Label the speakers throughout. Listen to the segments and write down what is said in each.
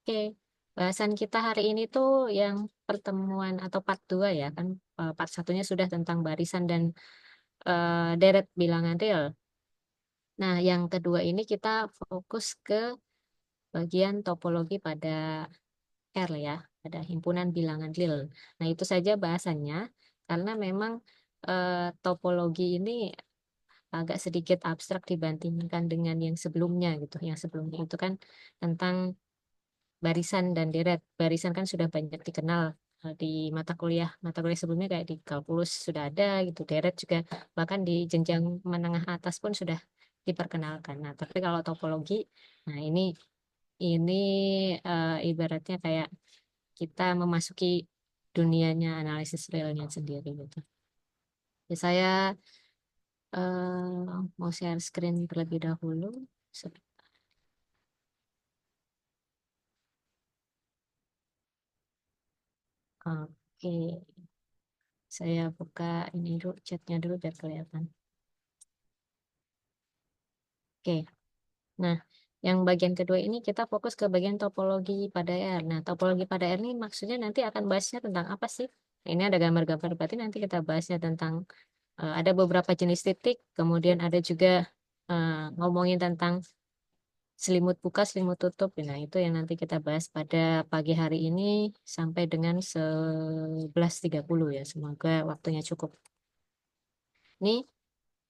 Speaker 1: Oke, bahasan kita hari ini tuh yang pertemuan atau part 2 ya kan, part satunya sudah tentang barisan dan, deret bilangan real. Nah, yang kedua ini kita fokus ke bagian topologi pada R ya, pada himpunan bilangan real. Nah, itu saja bahasannya, karena memang, topologi ini agak sedikit abstrak dibandingkan dengan yang sebelumnya gitu. Yang sebelumnya itu kan tentang barisan dan deret. Barisan kan sudah banyak dikenal di mata kuliah sebelumnya kayak di kalkulus sudah ada gitu. Deret juga bahkan di jenjang menengah atas pun sudah diperkenalkan. Nah, tapi kalau topologi, nah ini ibaratnya kayak kita memasuki dunianya analisis realnya sendiri gitu. Ya, saya mau share screen terlebih dahulu. Oke, saya buka ini dulu chatnya dulu biar kelihatan. Oke, nah yang bagian kedua ini kita fokus ke bagian topologi pada R. Nah, topologi pada R ini maksudnya nanti akan bahasnya tentang apa sih? Ini ada gambar-gambar, berarti nanti kita bahasnya tentang ada beberapa jenis titik, kemudian ada juga ngomongin tentang selimut buka, selimut tutup. Nah, itu yang nanti kita bahas pada pagi hari ini sampai dengan 11.30 ya. Semoga waktunya cukup. Ini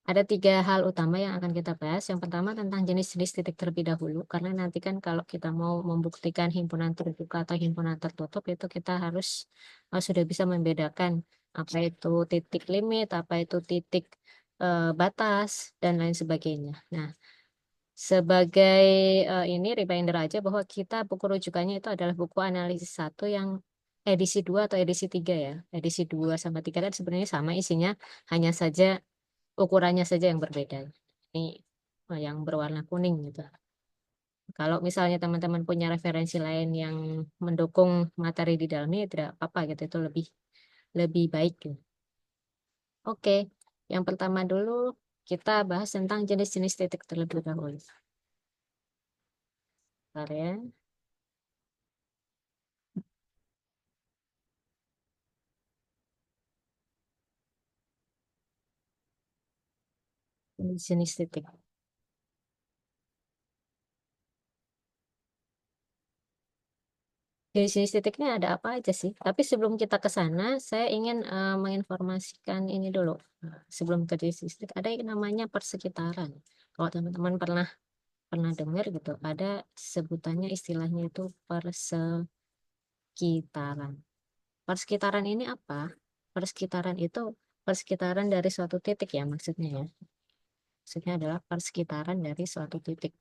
Speaker 1: ada 3 hal utama yang akan kita bahas. Yang pertama tentang jenis-jenis titik terlebih dahulu, karena nanti kan kalau kita mau membuktikan himpunan terbuka atau himpunan tertutup, itu kita harus sudah bisa membedakan apa itu titik limit, apa itu titik batas, dan lain sebagainya. Nah, sebagai ini reminder aja bahwa kita buku rujukannya itu adalah buku analisis 1 yang edisi 2 atau edisi 3 ya. Edisi 2 sama 3 kan sebenarnya sama isinya, hanya saja ukurannya saja yang berbeda. Ini yang berwarna kuning gitu. Kalau misalnya teman-teman punya referensi lain yang mendukung materi di dalamnya, ya tidak apa-apa gitu. Itu lebih lebih baik gitu. Oke, yang pertama dulu kita bahas tentang jenis-jenis titik terlebih dahulu. Bentar ya. Jenis titik. Jenis-jenis titiknya ada apa aja sih? Tapi sebelum kita ke sana, saya ingin menginformasikan ini dulu. Sebelum ke jenis titik, ada yang namanya persekitaran. Kalau teman-teman pernah pernah dengar gitu, ada sebutannya istilahnya itu persekitaran. Persekitaran ini apa? Persekitaran itu persekitaran dari suatu titik ya maksudnya ya. Maksudnya adalah persekitaran dari suatu titik.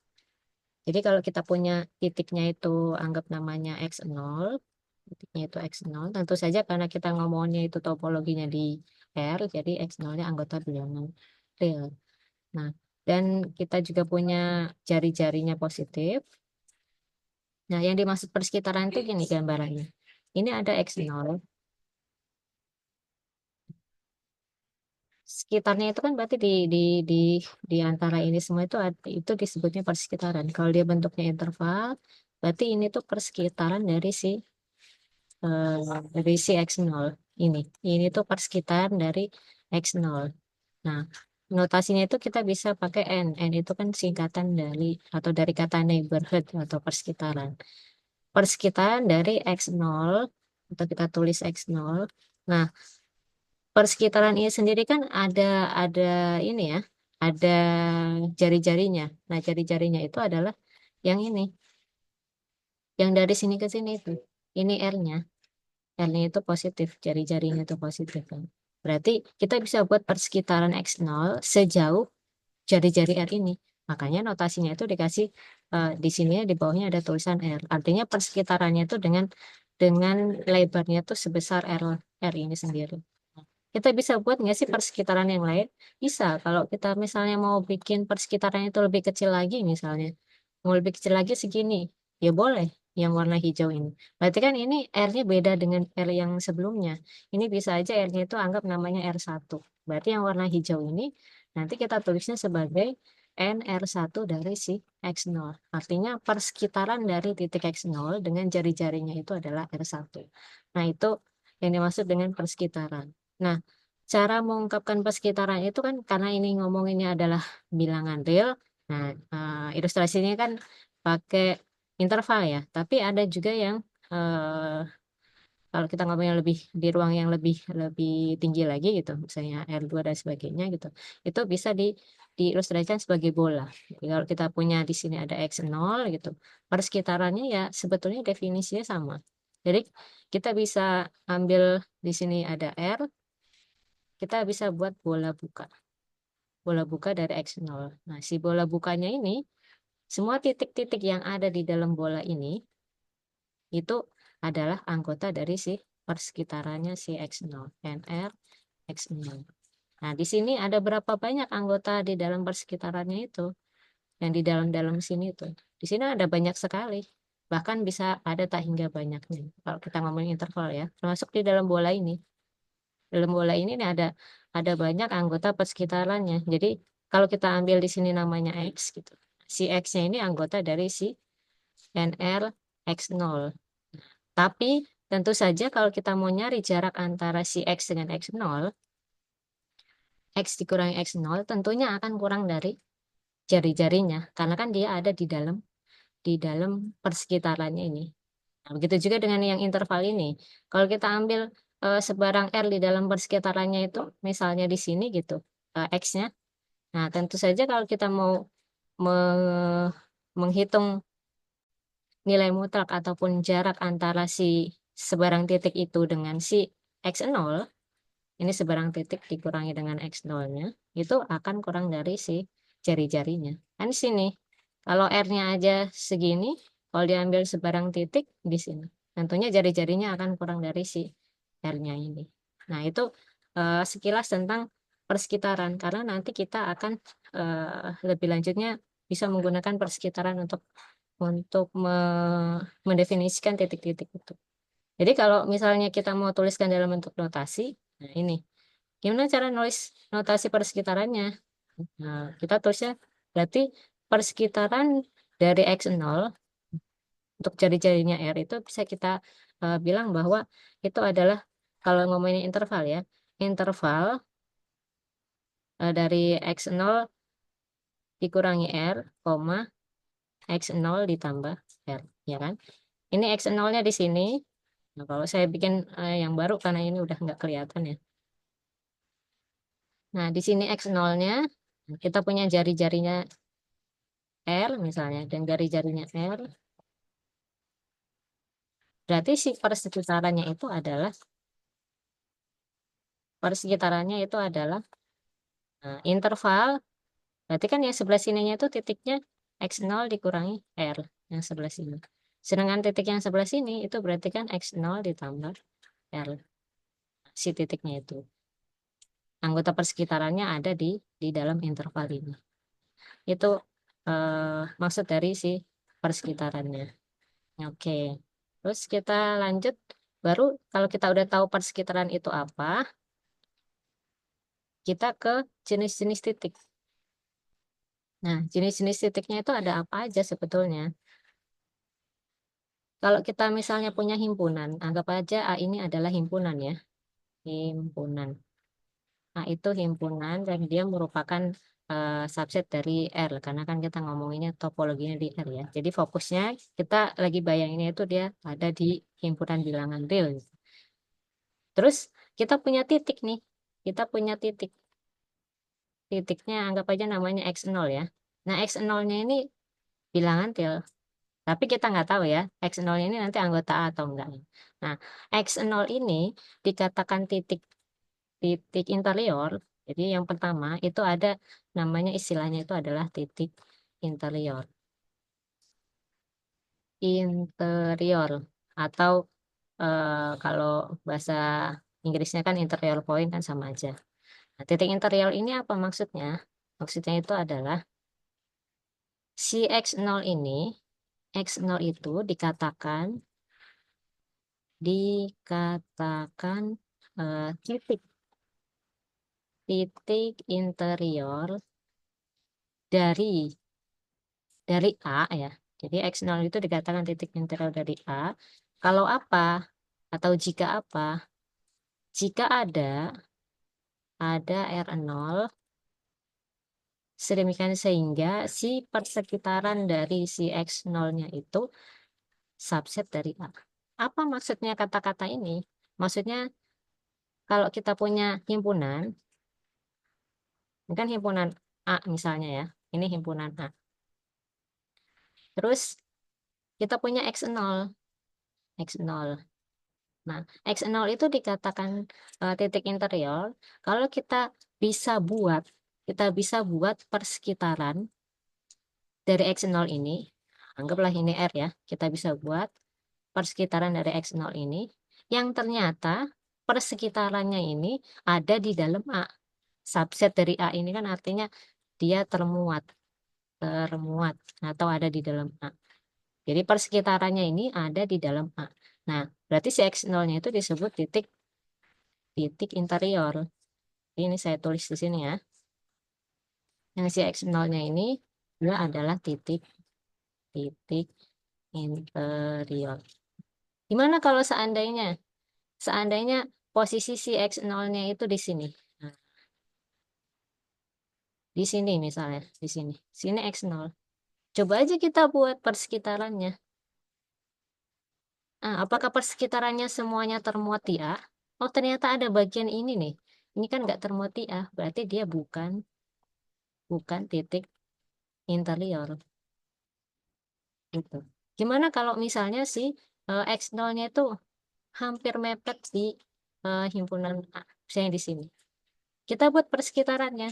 Speaker 1: Jadi kalau kita punya titiknya itu anggap namanya x0, titiknya itu x0, tentu saja karena kita ngomongnya itu topologinya di R, jadi x0-nya anggota bilangan real. Nah, dan kita juga punya jari-jarinya positif. Nah, yang dimaksud persekitaran itu gini gambarannya. Ini ada x0, sekitarnya itu kan berarti di di antara ini semua itu itu disebutnya persekitaran. Kalau dia bentuknya interval, berarti ini tuh persekitaran dari si x0 ini. Ini tuh persekitaran dari x0. Nah, notasinya itu kita bisa pakai n. N itu kan singkatan dari atau dari kata neighborhood atau persekitaran. Persekitaran dari x0 atau kita tulis x0. Nah, persekitaran ini sendiri kan ada ini ya, ada jari-jarinya. Nah, jari-jarinya itu adalah yang ini, yang dari sini ke sini itu. Ini R-nya. R-nya itu positif, jari-jarinya itu positif kan. Berarti kita bisa buat persekitaran X0 sejauh jari-jari R ini. Makanya notasinya itu dikasih di sini di bawahnya ada tulisan R. Artinya persekitarannya itu dengan lebarnya itu sebesar R ini sendiri. Kita bisa buat nggak sih persekitaran yang lain? Bisa. Kalau kita misalnya mau bikin persekitaran itu lebih kecil lagi misalnya, mau lebih kecil lagi segini, ya boleh. Yang warna hijau ini. Berarti kan ini R-nya beda dengan R yang sebelumnya. Ini bisa aja R-nya itu anggap namanya R1. Berarti yang warna hijau ini nanti kita tulisnya sebagai N R1 dari si X0. Artinya persekitaran dari titik X0 dengan jari-jarinya itu adalah R1. Nah, itu yang dimaksud dengan persekitaran. Nah, cara mengungkapkan persekitaran itu kan karena ini ngomonginnya adalah bilangan real. Nah, ilustrasinya kan pakai interval ya. Tapi ada juga yang kalau kita ngomongnya lebih di ruang yang lebih lebih tinggi lagi gitu, misalnya R2 dan sebagainya gitu, itu bisa diilustrasikan sebagai bola. Jadi kalau kita punya di sini ada X0 gitu, persekitarannya ya sebetulnya definisinya sama. Jadi kita bisa ambil di sini ada R, kita bisa buat bola buka. Bola buka dari X0. Nah, si bola bukanya ini, semua titik-titik yang ada di dalam bola ini, itu adalah anggota dari si persekitarannya si X0, NR X0. Nah, di sini ada berapa banyak anggota di dalam persekitarannya itu, yang di dalam-dalam sini itu. Di sini ada banyak sekali. Bahkan bisa ada tak hingga banyaknya. Kalau kita ngomongin interval ya, termasuk di dalam bola ini. Dalam bola ini nih ada banyak anggota persekitarannya. Jadi kalau kita ambil di sini namanya X gitu. Si X-nya ini anggota dari si NR X0. Tapi tentu saja kalau kita mau nyari jarak antara si X dengan X0, X dikurangi X0 tentunya akan kurang dari jari-jarinya. Karena kan dia ada di dalam persekitarannya ini. Nah, begitu juga dengan yang interval ini. Kalau kita ambil sebarang R di dalam persekitarannya itu, misalnya di sini gitu, X-nya. Nah, tentu saja kalau kita mau me- menghitung nilai mutlak ataupun jarak antara si sebarang titik itu dengan si X0, ini sebarang titik dikurangi dengan X0-nya, itu akan kurang dari si jari-jarinya. Kan di sini, kalau R-nya aja segini, kalau diambil sebarang titik di sini, tentunya jari-jarinya akan kurang dari si R-nya ini. Nah, itu sekilas tentang persekitaran, karena nanti kita akan lebih lanjutnya bisa menggunakan persekitaran untuk mendefinisikan titik-titik itu. Jadi kalau misalnya kita mau tuliskan dalam bentuk notasi, nah ini, gimana cara nulis notasi persekitarannya? Nah, kita tulisnya berarti persekitaran dari X0 untuk jari-jarinya R itu bisa kita bilang bahwa itu adalah, kalau ngomongin interval ya, interval dari X0 dikurangi R, X0 ditambah R, ya kan? Ini X0-nya di sini. Nah, kalau saya bikin yang baru karena ini udah nggak kelihatan ya. Nah, di sini X0-nya kita punya jari-jarinya R misalnya dan jari-jarinya R. Berarti si persekitarannya itu adalah interval. Berarti kan yang sebelah sininya itu titiknya X0 dikurangi R yang sebelah sini. Sedangkan titik yang sebelah sini itu berarti kan X0 ditambah R, si titiknya itu. Anggota persekitarannya ada di dalam interval ini. Itu maksud dari si persekitarannya. Oke. Terus kita lanjut. Baru kalau kita udah tahu persekitaran itu apa, kita ke jenis-jenis titik. Nah, jenis-jenis titiknya itu ada apa aja sebetulnya? Kalau kita misalnya punya himpunan, anggap aja A ini adalah himpunan ya. Himpunan. A itu himpunan dan dia merupakan subset dari R karena kan kita ngomonginnya topologinya di R ya. Jadi fokusnya kita lagi bayanginnya itu dia ada di himpunan bilangan real. Terus kita punya titik nih. Kita punya titik. Titiknya anggap aja namanya X0 ya. Nah, X0-nya ini bilangan real. Tapi kita nggak tahu ya, X0 ini nanti anggota A atau enggak. Nah, X0 ini dikatakan titik titik interior. Jadi yang pertama itu ada namanya, istilahnya itu adalah titik interior. Interior atau kalau bahasa Inggrisnya kan interior point kan sama aja. Nah, titik interior ini apa maksudnya? Maksudnya itu adalah si X0 ini, X0 itu dikatakan titik titik interior dari A ya. Jadi X0 itu dikatakan titik interior dari A. Kalau apa atau jika apa? Jika ada R0 sedemikian sehingga si persekitaran dari si X0-nya itu subset dari A. Apa maksudnya kata-kata ini? Maksudnya kalau kita punya himpunan, ini kan himpunan A misalnya ya. Ini himpunan A. Terus kita punya X0. X0. Nah, X0 itu dikatakan titik interior kalau kita bisa buat persekitaran dari X0 ini. Anggaplah ini R ya. Kita bisa buat persekitaran dari X0 ini yang ternyata persekitarannya ini ada di dalam A. Subset dari A ini kan artinya dia termuat, termuat atau ada di dalam A. Jadi persekitarannya ini ada di dalam A. Nah, berarti si X0-nya itu disebut titik titik interior. Ini saya tulis di sini ya. Yang si X0-nya ini dia adalah titik titik interior. Gimana kalau seandainya posisi si X0-nya itu di sini? Nah, di sini misalnya, di sini. Sini X0. Coba aja kita buat persekitarannya. Apakah persekitarannya semuanya termuat di A? Oh, ternyata ada bagian ini nih. Ini kan nggak termuat di A, berarti dia bukan bukan titik interior. Gitu. Gimana kalau misalnya si X0-nya itu hampir mepet di himpunan A, misalnya di sini. Kita buat persekitarannya.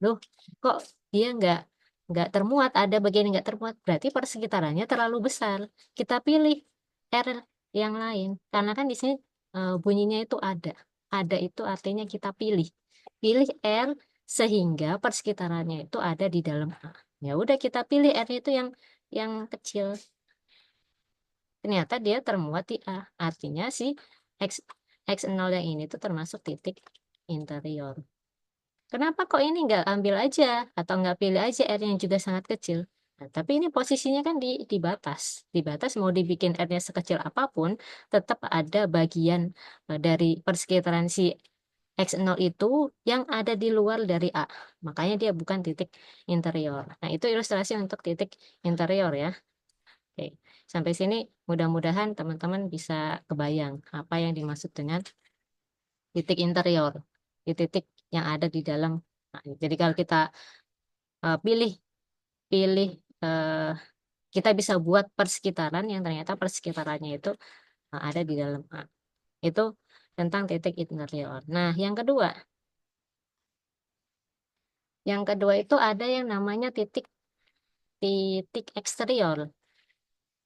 Speaker 1: Loh, kok dia nggak termuat, ada bagian yang nggak termuat, berarti persekitarannya terlalu besar. Kita pilih R yang lain, karena kan di sini bunyinya itu ada itu artinya kita pilih R sehingga persekitarannya itu ada di dalam A. Ya udah kita pilih R itu yang kecil, ternyata dia termuat di A, artinya si X X0 yang ini tuh termasuk titik interior. Kenapa kok ini nggak ambil aja atau nggak pilih aja R yang juga sangat kecil? Nah, tapi ini posisinya kan di batas mau dibikin R-nya sekecil apapun, tetap ada bagian dari persekitaran si X0 itu yang ada di luar dari A. Makanya dia bukan titik interior. Nah, itu ilustrasi untuk titik interior ya. Oke, sampai sini mudah-mudahan teman-teman bisa kebayang apa yang dimaksud dengan titik interior, di titik yang ada di dalam. Nah, jadi kalau kita pilih pilih eh, kita bisa buat persekitaran yang ternyata persekitarannya itu ada di dalam A. Itu tentang titik interior. Nah, yang kedua itu ada yang namanya titik titik eksterior.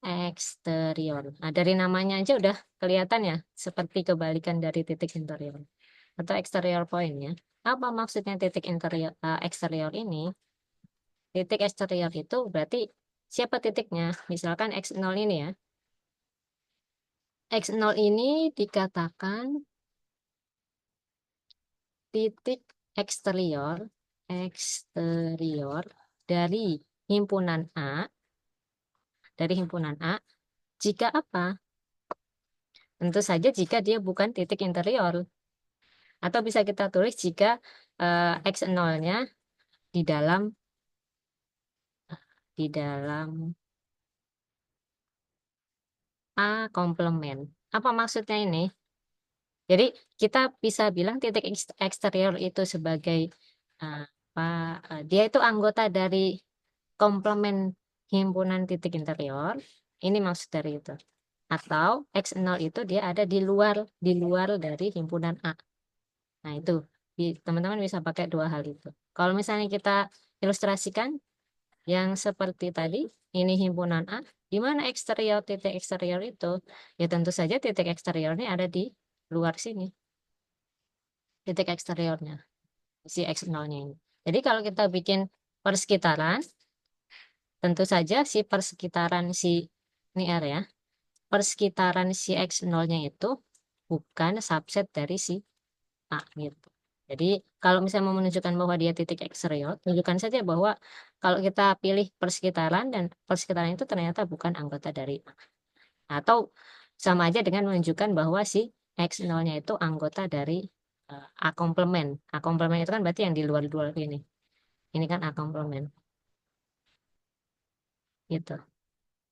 Speaker 1: Eksterior. Nah, dari namanya aja udah kelihatan ya, seperti kebalikan dari titik interior atau exterior point ya. Apa maksudnya titik eksterior ini? Titik eksterior itu berarti siapa titiknya? Misalkan X0 ini ya. X0 ini dikatakan titik eksterior, eksterior dari himpunan A, dari himpunan A, jika apa? Tentu saja jika dia bukan titik interior. Atau bisa kita tulis jika X0-nya di dalam di dalam A komplement. Apa maksudnya ini? Jadi kita bisa bilang titik eksterior itu sebagai apa? Dia itu anggota dari komplement himpunan titik interior. Ini maksud dari itu. Atau X0 itu dia ada di luar dari himpunan A. Nah, itu teman-teman bisa pakai dua hal itu. Kalau misalnya kita ilustrasikan yang seperti tadi, ini himpunan A, di mana titik eksterior itu? Ya tentu saja titik eksteriornya ada di luar sini, titik eksteriornya, si X0-nya ini. Jadi kalau kita bikin persekitaran, tentu saja si persekitaran si ini R ya, persekitaran si X0-nya itu bukan subset dari si A gitu. Jadi kalau misalnya mau menunjukkan bahwa dia titik eksternal, tunjukkan saja bahwa kalau kita pilih persekitaran dan persekitaran itu ternyata bukan anggota dari A. Atau sama aja dengan menunjukkan bahwa si X0-nya itu anggota dari A komplement. A komplement itu kan berarti yang di luar-luar ini. Ini kan A komplement. Gitu.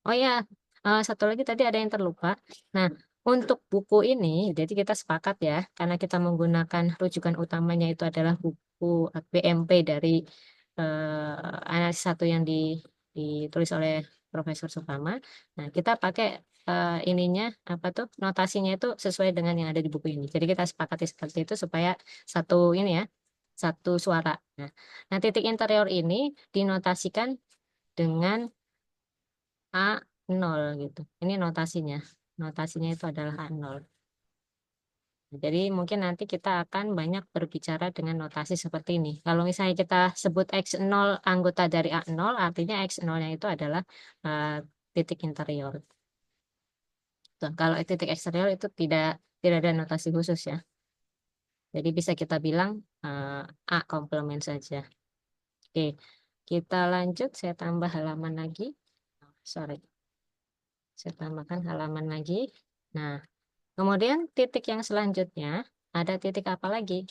Speaker 1: Oh ya, satu lagi tadi ada yang terlupa. Nah, untuk buku ini, jadi kita sepakat ya, karena kita menggunakan rujukan utamanya itu adalah buku BMP dari analisis satu yang ditulis oleh Profesor Suprama. Nah, kita pakai ininya apa tuh notasinya itu sesuai dengan yang ada di buku ini. Jadi kita sepakati seperti itu supaya satu ini ya, satu suara. Nah, titik interior ini dinotasikan dengan A0 gitu. Ini notasinya. Notasinya itu adalah A0. Jadi mungkin nanti kita akan banyak berbicara dengan notasi seperti ini. Kalau misalnya kita sebut X0 anggota dari A0, artinya X0-nya itu adalah eh, titik interior. Tuh, kalau titik eksterior itu tidak ada notasi khusus ya. Jadi bisa kita bilang A komplement saja. Oke, kita lanjut. Saya tambah halaman lagi. Sorry, saya tambahkan halaman lagi. Nah, kemudian titik yang selanjutnya, ada titik apa lagi?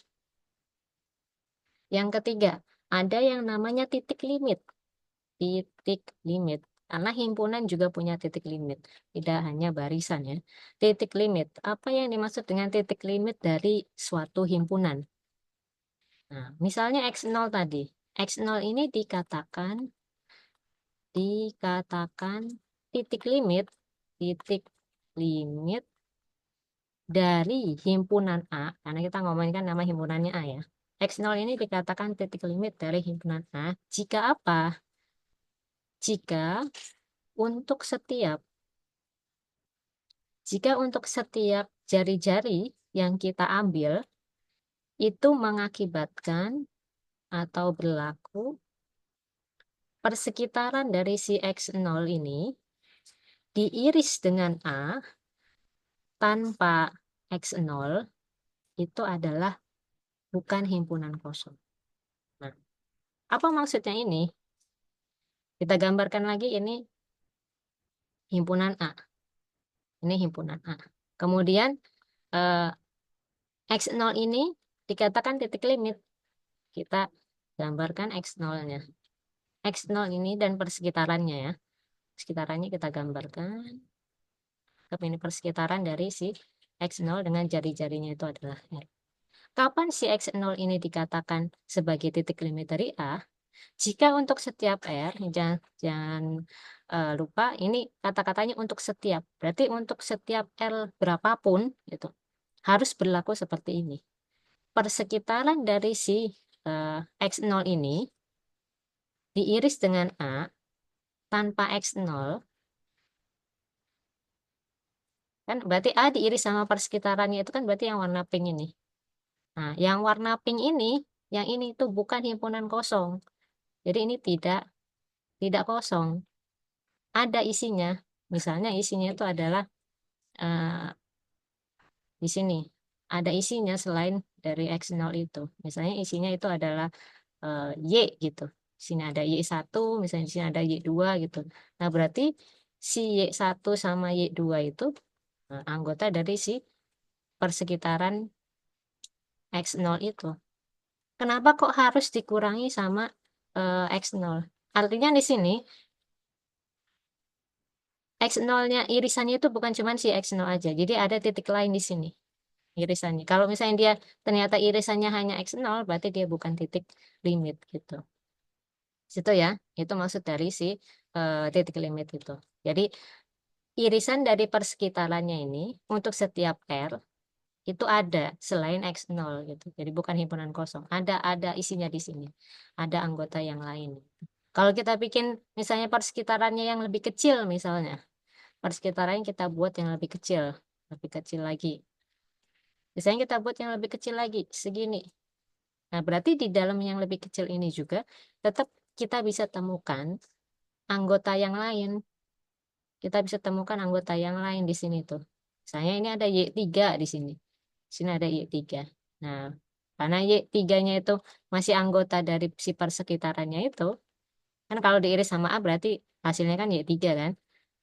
Speaker 1: Yang ketiga, ada yang namanya titik limit. Titik limit. Karena himpunan juga punya titik limit. Tidak hanya barisan ya. Titik limit. Apa yang dimaksud dengan titik limit dari suatu himpunan? Nah, misalnya X0 tadi. X0 ini dikatakan titik limit dari himpunan A, karena kita ngomongin kan nama himpunannya A ya. X0 ini dikatakan titik limit dari himpunan A jika apa? Jika untuk setiap jika untuk setiap jari-jari yang kita ambil itu mengakibatkan atau berlaku persekitaran dari si X0 ini diiris dengan A tanpa X0 itu adalah bukan himpunan kosong. Nah, apa maksudnya ini? Kita gambarkan lagi ini himpunan A. Ini himpunan A. Kemudian eh, X0 ini dikatakan titik limit. Kita gambarkan X0-nya. X0 ini dan persekitarannya ya. Sekitarannya kita gambarkan. Tapi ini persekitaran dari si X0 dengan jari-jarinya itu adalah R. Kapan si X0 ini dikatakan sebagai titik limit dari A? Jika untuk setiap R, jangan lupa ini kata-katanya untuk setiap. Berarti untuk setiap R berapapun gitu harus berlaku seperti ini. Persekitaran dari si X0 ini diiris dengan A tanpa X0 kan berarti A diiris sama persekitarannya itu kan berarti yang warna pink ini. Nah, yang warna pink ini, yang ini itu bukan himpunan kosong. Jadi ini tidak kosong. Ada isinya. Misalnya isinya itu adalah eh, di sini. Ada isinya selain dari X0 itu. Misalnya isinya itu adalah Y gitu. Di sini ada Y1, misalnya di sini ada Y2 gitu. Nah, berarti si Y1 sama Y2 itu anggota dari si persekitaran X0 itu. Kenapa kok harus dikurangi sama X0? Artinya di sini X0-nya irisannya itu bukan cuma si X0 aja. Jadi ada titik lain di sini irisannya. Kalau misalnya dia ternyata irisannya hanya X0, berarti dia bukan titik limit gitu. Situ ya, itu maksud dari si titik limit itu. Jadi irisan dari persekitarannya ini untuk setiap R itu ada selain X0 gitu. Jadi bukan himpunan kosong. Ada isinya di sini. Ada anggota yang lain. Kalau kita bikin misalnya persekitarannya yang lebih kecil misalnya, persekitarannya kita buat yang lebih kecil lagi. Misalnya kita buat yang lebih kecil lagi, segini. Nah, berarti di dalam yang lebih kecil ini juga tetap kita bisa temukan anggota yang lain. Kita bisa temukan anggota yang lain di sini tuh. Misalnya ini ada Y3 di sini. Di sini ada Y3. Nah, Karena Y3-nya itu masih anggota dari si persekitarannya itu. Kan kalau diiris sama A berarti hasilnya kan Y3 kan.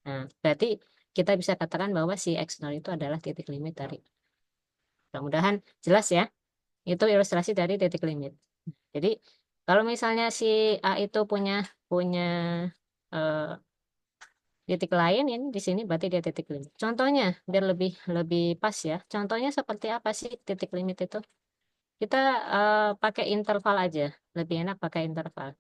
Speaker 1: Nah, berarti kita bisa katakan bahwa si X0 itu adalah titik limit dari. Mudah-mudahan jelas ya. Itu ilustrasi dari titik limit. Jadi kalau misalnya si A itu punya punya eh, titik lain ini di sini berarti dia titik limit. Contohnya biar lebih lebih pas ya. Contohnya seperti apa sih titik limit itu? Kita pakai interval aja. Lebih enak pakai interval.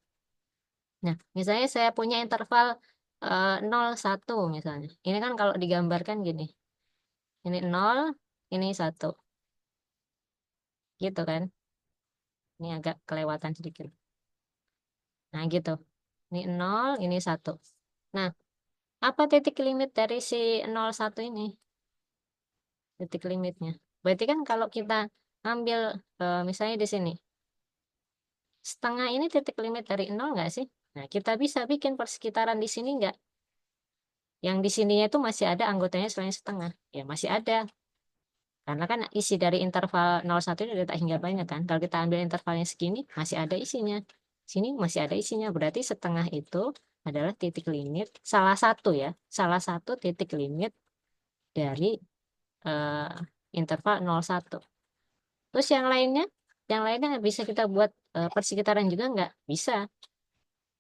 Speaker 1: Nah, misalnya saya punya interval 0, 1 misalnya. Ini kan kalau digambarkan gini. Ini 0, ini 1. Gitu kan. Ini agak kelewatan sedikit. Nah, gitu. Ini 0, ini 1. Nah, apa titik limit dari si 0, 1 ini? Titik limitnya. Berarti kan kalau kita ambil misalnya di sini. Setengah ini titik limit dari 0 nggak sih? Nah, kita bisa bikin persekitaran di sini nggak? Yang di sininya itu masih ada anggotanya selain setengah. Ya, masih ada. Karena kan isi dari interval 0, 1 ini udah tak hingga banyak kan. Kalau kita ambil intervalnya segini, masih ada isinya. Sini masih ada isinya. Berarti setengah itu adalah titik limit. Salah satu ya. Salah satu titik limit dari eh, interval 0, 1. Terus yang lainnya bisa kita buat persekitaran juga nggak? Bisa.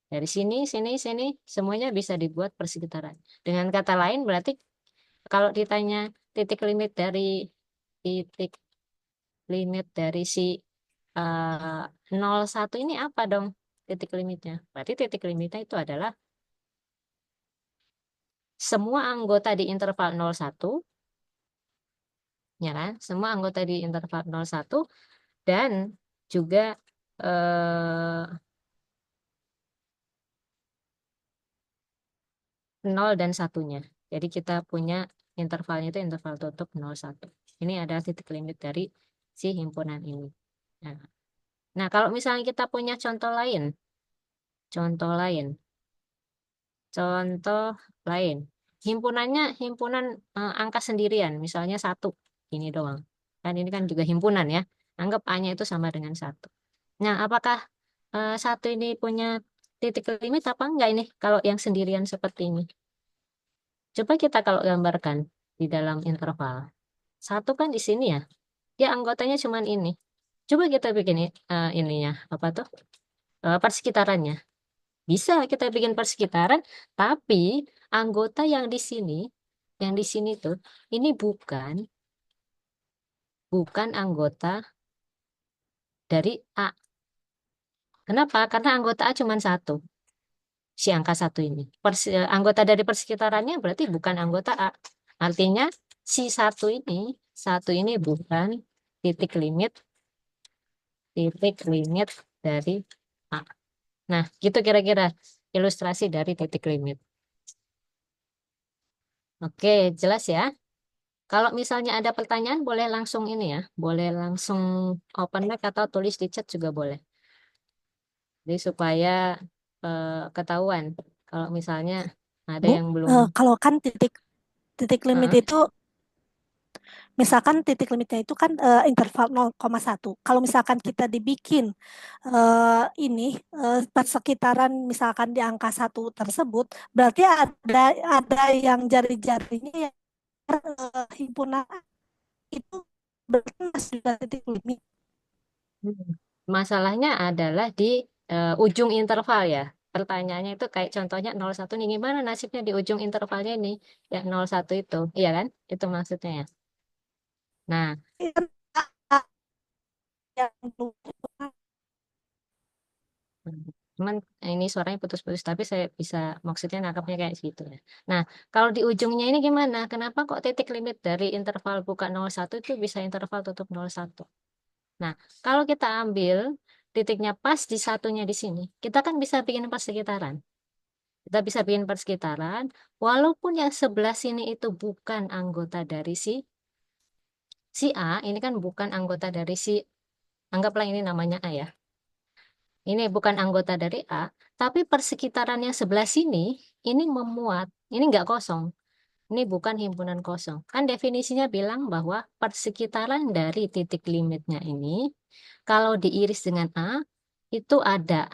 Speaker 1: Dari sini, sini, sini, semuanya bisa dibuat persekitaran. Dengan kata lain berarti kalau ditanya titik limit dari titik limit dari si 0, 1 ini apa dong titik limitnya? Berarti titik limitnya itu adalah semua anggota di interval 0, 1, ya kan? Semua anggota di interval 0, 1 dan juga eh, 0 dan satunya. Jadi kita punya intervalnya itu interval tutup 0, 1. Ini adalah titik limit dari si himpunan ini. Nah, kalau misalnya kita punya contoh lain, contoh lain, himpunannya himpunan angka sendirian, misalnya 1, ini doang. Kan ini kan juga himpunan ya. Anggap A-nya itu sama dengan 1. Nah, apakah 1 ini punya titik limit apa enggak ini kalau yang sendirian seperti ini? Coba kita kalau gambarkan di dalam interval. 1 kan di sini ya. Dia anggotanya cuman ini. Coba kita bikin ininya, apa tuh? Persekitarannya. Bisa kita bikin persekitaran, tapi anggota yang di sini tuh, ini bukan anggota dari A. Kenapa? Karena anggota A cuma 1, si angka 1 ini. Anggota dari persekitarannya berarti bukan anggota A. Artinya si 1 ini bukan titik limit, titik limit dari A. Nah, gitu kira-kira ilustrasi dari titik limit. Oke, jelas ya. Kalau misalnya ada pertanyaan, boleh langsung ini ya. Boleh langsung open mic atau tulis di chat juga boleh. Jadi supaya ketahuan. Kalau misalnya ada
Speaker 2: Bu,
Speaker 1: yang belum.
Speaker 2: kalau kan titik titik limit
Speaker 1: Heeh.
Speaker 2: itu, misalkan titik limitnya itu kan interval 0,1. Kalau misalkan kita dibikin ini persekitaran misalkan di angka 1 tersebut, berarti ada yang jari-jarinya yang himpunan itu berarti masih ada titik limit.
Speaker 1: Hmm. Masalahnya adalah di ujung interval ya. Pertanyaannya itu kayak contohnya 0, 1 nih, gimana nasibnya di ujung intervalnya ini? Ya 0, 1 itu. Iya kan? Itu maksudnya ya. Nah,
Speaker 2: Yang
Speaker 1: cuman ini suaranya putus-putus, tapi saya bisa maksudnya nangkapnya kayak gitu ya. Nah, kalau di ujungnya ini gimana? Kenapa kok titik limit dari interval buka 0, 1 itu bisa interval tutup 0, 1? Nah, kalau kita ambil titiknya pas di satunya di sini, kita kan bisa bikin persekitaran. Kita bisa bikin persekitaran, walaupun yang sebelah sini itu bukan anggota dari si A, ini kan bukan anggota dari anggaplah ini namanya A ya. Ini bukan anggota dari A, tapi persekitaran yang sebelah sini ini memuat, ini nggak kosong. Ini bukan himpunan kosong. Kan definisinya bilang bahwa persekitaran dari titik limitnya ini, kalau diiris dengan A, itu ada,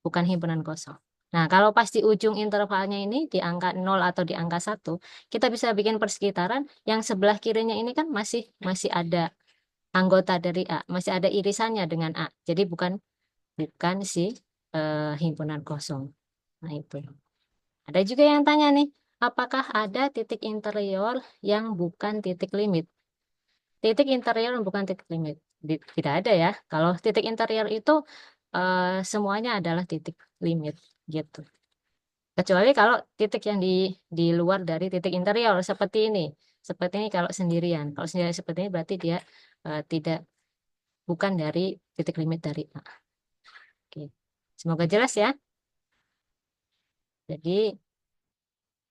Speaker 1: bukan himpunan kosong. Nah, kalau pas di ujung intervalnya ini, di angka 0 atau di angka 1, kita bisa bikin persekitaran yang sebelah kirinya ini kan masih masih ada anggota dari A, masih ada irisannya dengan A. Jadi bukan bukan si himpunan kosong. Nah, itu. Ada juga yang tanya nih, apakah ada titik interior yang bukan titik limit? Titik interior yang bukan titik limit. Tidak ada ya. Kalau titik interior itu semuanya adalah titik limit gitu. Kecuali kalau titik yang di luar dari titik interior seperti ini. Seperti ini kalau sendirian. Kalau sendirian seperti ini berarti dia tidak bukan dari titik limit dari A. Oke. Semoga jelas ya. Jadi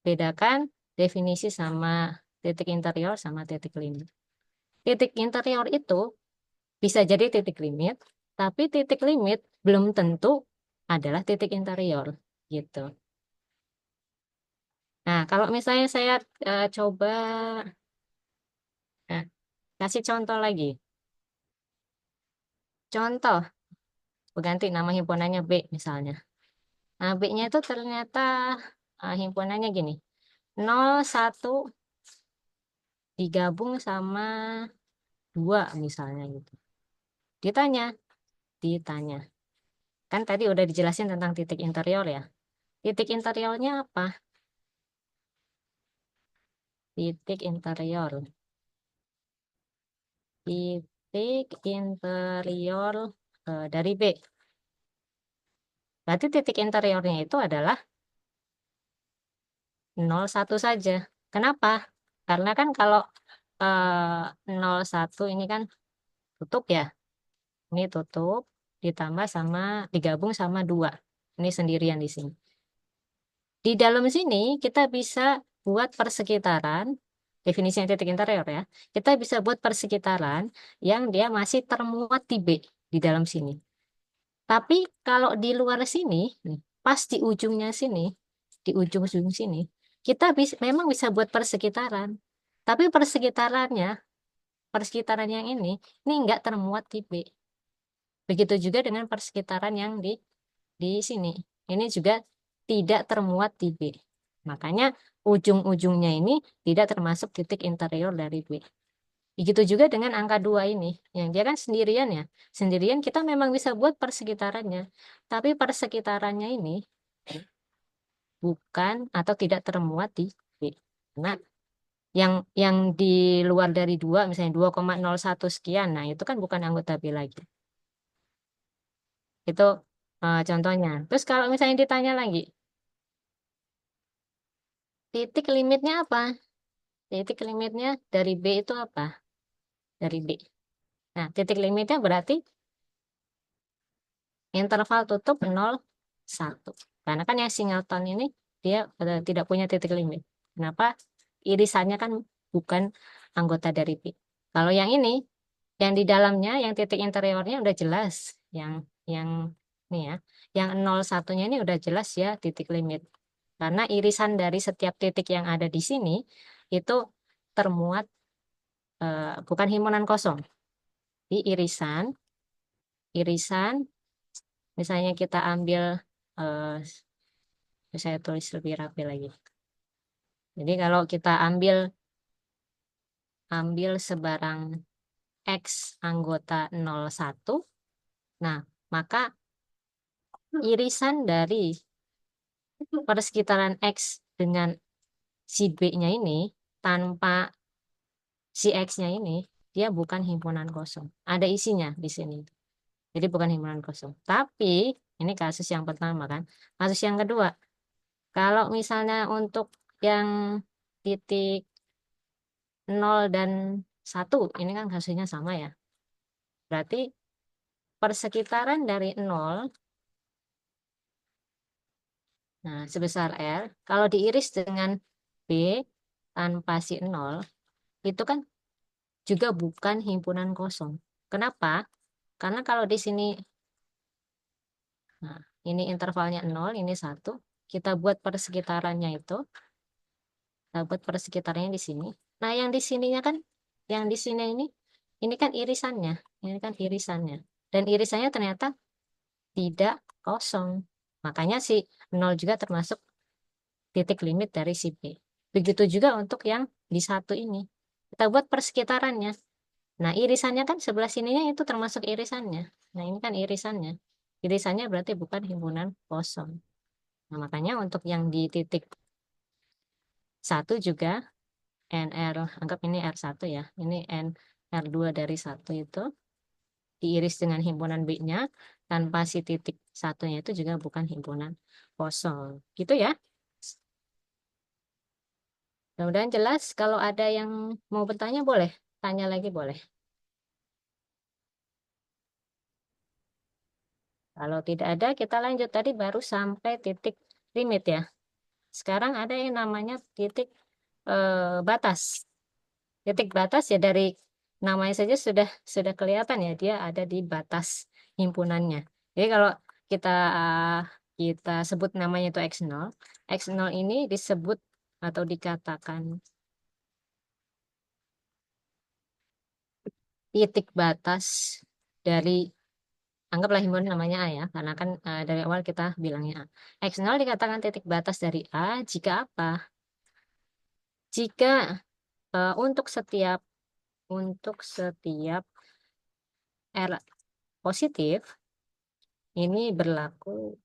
Speaker 1: bedakan definisi sama titik interior sama titik limit. Titik interior itu bisa jadi titik limit, tapi titik limit belum tentu adalah titik interior gitu. Nah, kalau misalnya saya coba nah, kasih contoh lagi. Contoh, ganti nama himpunannya B misalnya. Nah, B-nya itu ternyata himpunannya gini. 0, 1 digabung sama 2 misalnya gitu. Ditanya, ditanya. Kan tadi udah dijelasin tentang titik interior ya. Titik interiornya apa? Titik interior. Titik interior dari B. Berarti titik interiornya itu adalah 0, 1 saja. Kenapa? Karena kan kalau 0, 1 ini kan tutup ya. Ini tutup ditambah sama digabung sama 2. Ini sendirian di sini. Di dalam sini kita bisa buat persekitaran, definisinya titik interior ya. Kita bisa buat persekitaran yang dia masih termuat di B di dalam sini. Tapi kalau di luar sini, nih, pas di ujungnya sini, di ujung-ujung sini, kita memang bisa buat persekitaran. Tapi persekitaran yang ini nggak termuat di B. Begitu juga dengan persekitaran yang di sini. Ini juga tidak termuat di B. Makanya ujung-ujungnya ini tidak termasuk titik interior dari B. Begitu juga dengan angka 2 ini. Yang dia kan sendirian ya. Sendirian kita memang bisa buat persekitarannya. Tapi persekitarannya ini bukan atau tidak termuat di B. Nah, yang di luar dari 2 misalnya 2,01 sekian, nah itu kan bukan anggota B lagi. Itu contohnya. Terus kalau misalnya ditanya lagi, titik limitnya apa? Titik limitnya dari B itu apa? Dari B. Nah, titik limitnya berarti interval tutup 0, 1. Karena kan yang singleton ini dia tidak punya titik limit. Kenapa? Irisannya kan bukan anggota dari B. Kalau yang ini, yang di dalamnya, yang titik interiornya udah jelas. Yang ini ya, yang 0, 1-nya ini udah jelas ya titik limit. Karena irisan dari setiap titik yang ada di sini itu termuat bukan himpunan kosong. Di irisan, misalnya kita ambil, eh, saya tulis lebih rapi lagi. Jadi kalau kita ambil ambil sebarang X anggota 0, 1, nah maka irisan dari persekitaran X dengan si B-nya ini tanpa si X-nya ini, dia bukan himpunan kosong. Ada isinya di sini. Jadi bukan himpunan kosong. Tapi ini kasus yang pertama kan. Kasus yang kedua, kalau misalnya untuk yang titik 0 dan 1, ini kan kasusnya sama ya. Berarti persekitaran dari 0, nah sebesar R, kalau diiris dengan B tanpa si 0, itu kan juga bukan himpunan kosong. Kenapa? Karena kalau di sini, nah, ini intervalnya 0, ini 1, kita buat persekitarannya itu, Kita buat persekitarannya di sini. Nah, yang di sininya kan, yang di sini ini kan irisannya. Ini kan irisannya. Dan irisannya ternyata tidak kosong. Makanya si 0 juga termasuk titik limit dari si B. Begitu juga untuk yang di satu ini. Kita buat persekitarannya. Nah, irisannya kan sebelah sininya itu termasuk irisannya. Nah, ini kan irisannya. Irisannya berarti bukan himpunan kosong. Nah, makanya untuk yang di titik satu juga NR, anggap ini R1 ya. Ini NR2 dari satu itu diiris dengan himpunan B-nya tanpa si titik satunya itu juga bukan himpunan kosong. Gitu ya. Mudah-mudahan jelas. Kalau ada yang mau bertanya boleh. Tanya lagi boleh. Kalau tidak ada, kita lanjut. Tadi baru sampai titik limit ya. Sekarang ada yang namanya titik batas. Titik batas ya dari namanya saja sudah kelihatan ya dia ada di batas himpunannya. Jadi kalau kita kita sebut namanya itu X0, X0 ini disebut atau dikatakan titik batas dari anggaplah himpunan namanya A ya, karena kan dari awal kita bilangnya A. X0 dikatakan titik batas dari A jika apa? Jika untuk setiap R positif ini berlaku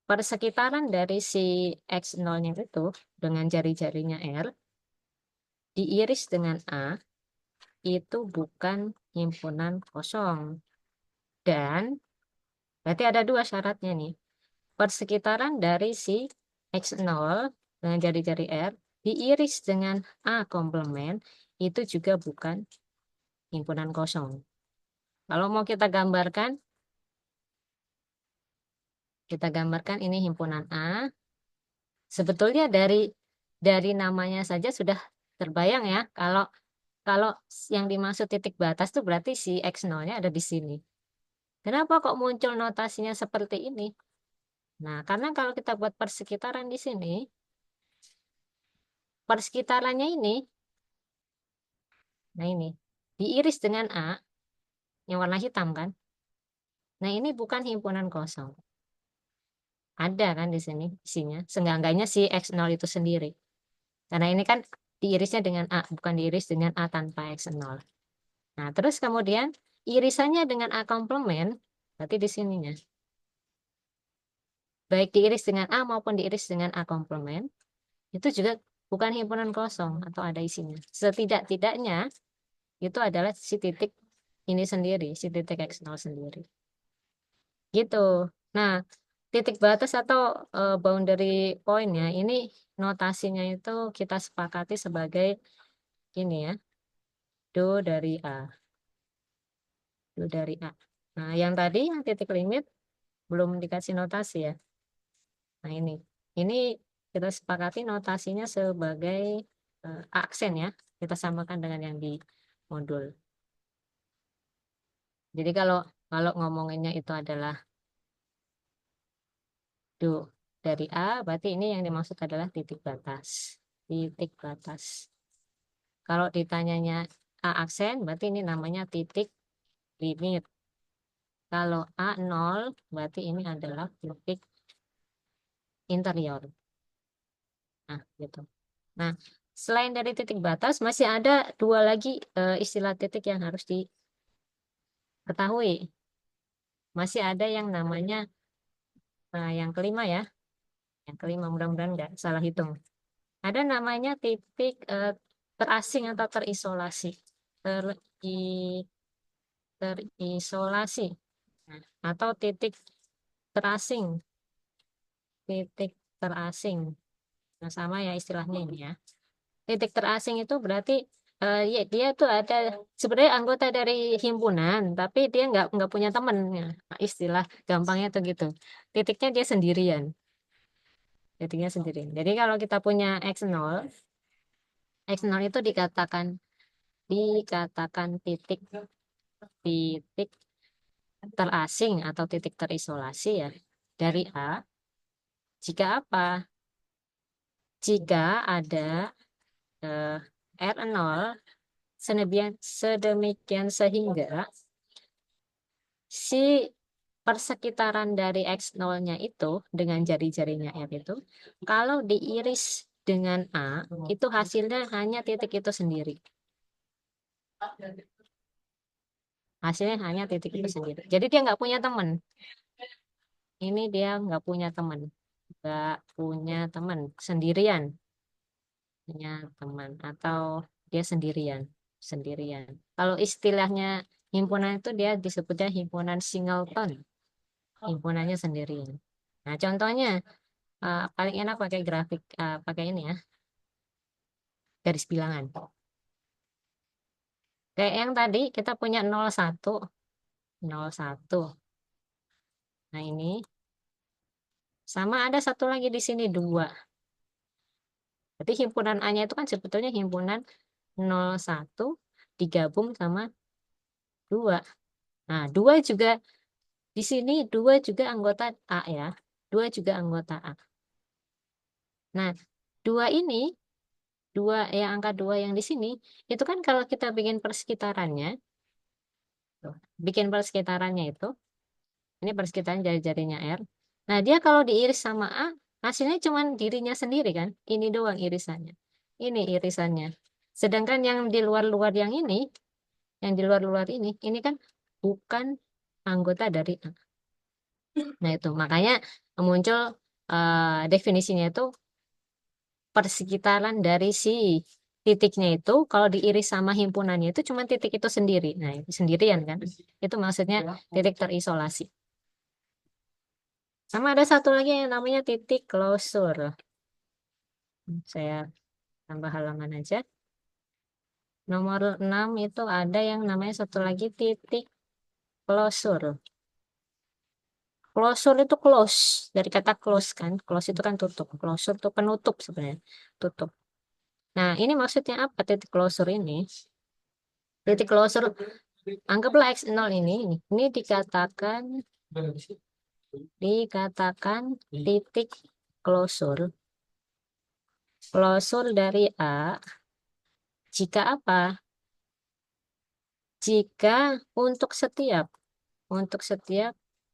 Speaker 1: persekitaran dari si X0-nya itu dengan jari-jarinya R diiris dengan A itu bukan himpunan kosong. Dan berarti ada dua syaratnya nih. Persekitaran dari si X0 dengan jari-jari R diiris dengan A komplement itu juga bukan himpunan kosong. Kalau mau kita gambarkan ini himpunan A. Sebetulnya dari namanya saja sudah terbayang ya. Kalau kalau yang dimaksud titik batas tuh berarti si X0-nya ada di sini. Kenapa kok muncul notasinya seperti ini? Nah, karena kalau kita buat persekitaran di sini, persekitarannya ini, nah ini, diiris dengan A, yang warna hitam kan? Nah, ini bukan himpunan kosong. Ada kan di sini isinya. Seenggak-enggaknya si X0 itu sendiri. Karena ini kan diirisnya dengan A, bukan diiris dengan A tanpa X0. Nah, terus kemudian irisannya dengan A komplement, berarti di sininya. Baik diiris dengan A maupun diiris dengan A komplement, itu juga bukan himpunan kosong atau ada isinya. Setidak-tidaknya itu adalah si titik ini sendiri, si titik X0 sendiri. Gitu. Nah, titik batas atau boundary point ya, ini notasinya itu kita sepakati sebagai ini ya, do dari A. Do dari A. Nah, yang tadi yang titik limit belum dikasih notasi ya. Nah, ini kita sepakati notasinya sebagai aksen ya. Kita samakan dengan yang di modul. Jadi kalau kalau ngomonginnya itu adalah do dari A, berarti ini yang dimaksud adalah titik batas. Titik batas. Kalau ditanyanya A aksen, berarti ini namanya titik limit. Kalau A0, berarti ini adalah titik interior. Nah, gitu. Nah, selain dari titik batas, masih ada dua lagi istilah titik yang harus diketahui. Masih ada yang namanya, nah yang kelima ya, yang kelima mudah-mudahan nggak salah hitung. Ada namanya titik terasing atau terisolasi. Teri- Terisolasi. Nah, atau titik terasing. Titik terasing. Nah, sama ya istilahnya ini ya. Titik terasing itu berarti ya, dia tuh ada sebenarnya anggota dari himpunan, tapi dia nggak punya teman. Ya. Nah, istilah gampangnya tuh gitu. Titiknya dia sendirian. Titiknya sendirian. Jadi kalau kita punya X0 itu dikatakan titik titik terasing atau titik terisolasi ya dari A. Jika apa? jika ada eh, R0 sedemikian sehingga si persekitaran dari X0-nya itu dengan jari-jarinya R itu, kalau diiris dengan A, itu hasilnya hanya titik itu sendiri. Hasilnya hanya titik itu sendiri. Jadi dia nggak punya teman. Ini dia nggak punya teman. Nggak punya teman. Sendirian. Punya teman. Atau dia sendirian. Sendirian. Kalau istilahnya himpunan itu dia disebutnya himpunan singleton. Himpunannya sendirian. Nah, contohnya paling enak pakai grafik, pakai ini ya, garis bilangan. Kayak yang tadi kita punya 01, 01. Nah, ini sama ada satu lagi di sini 2. Berarti himpunan A-nya itu kan sebetulnya himpunan 01 digabung sama 2. Nah, 2 juga di sini 2 juga anggota A ya. 2 juga anggota A. Nah, 2 ini, 2 yang angka 2 yang di sini, itu kan kalau kita bikin persekitarannya, tuh, bikin persekitarannya itu, ini persekitaran jari-jarinya R. Nah, dia kalau diiris sama A, hasilnya cuma dirinya sendiri kan? Ini doang irisannya. Ini irisannya. Sedangkan yang di luar-luar yang di luar-luar ini kan bukan anggota dari A. Nah, itu makanya muncul definisinya itu persekitaran dari si titiknya itu kalau diiris sama himpunannya itu cuma titik itu sendiri. Nah, itu sendirian kan? Itu maksudnya titik terisolasi. Sama ada satu lagi yang namanya titik closure. Saya tambah halaman aja. Nomor 6 itu ada yang namanya satu lagi titik closure. Closure itu close, dari kata close kan. Close itu kan tutup. Closure itu penutup sebenarnya. Tutup. Nah, ini maksudnya apa titik closure ini? Titik closure, anggaplah X0 ini dikatakan titik closure. Closure dari A jika apa? Jika untuk setiap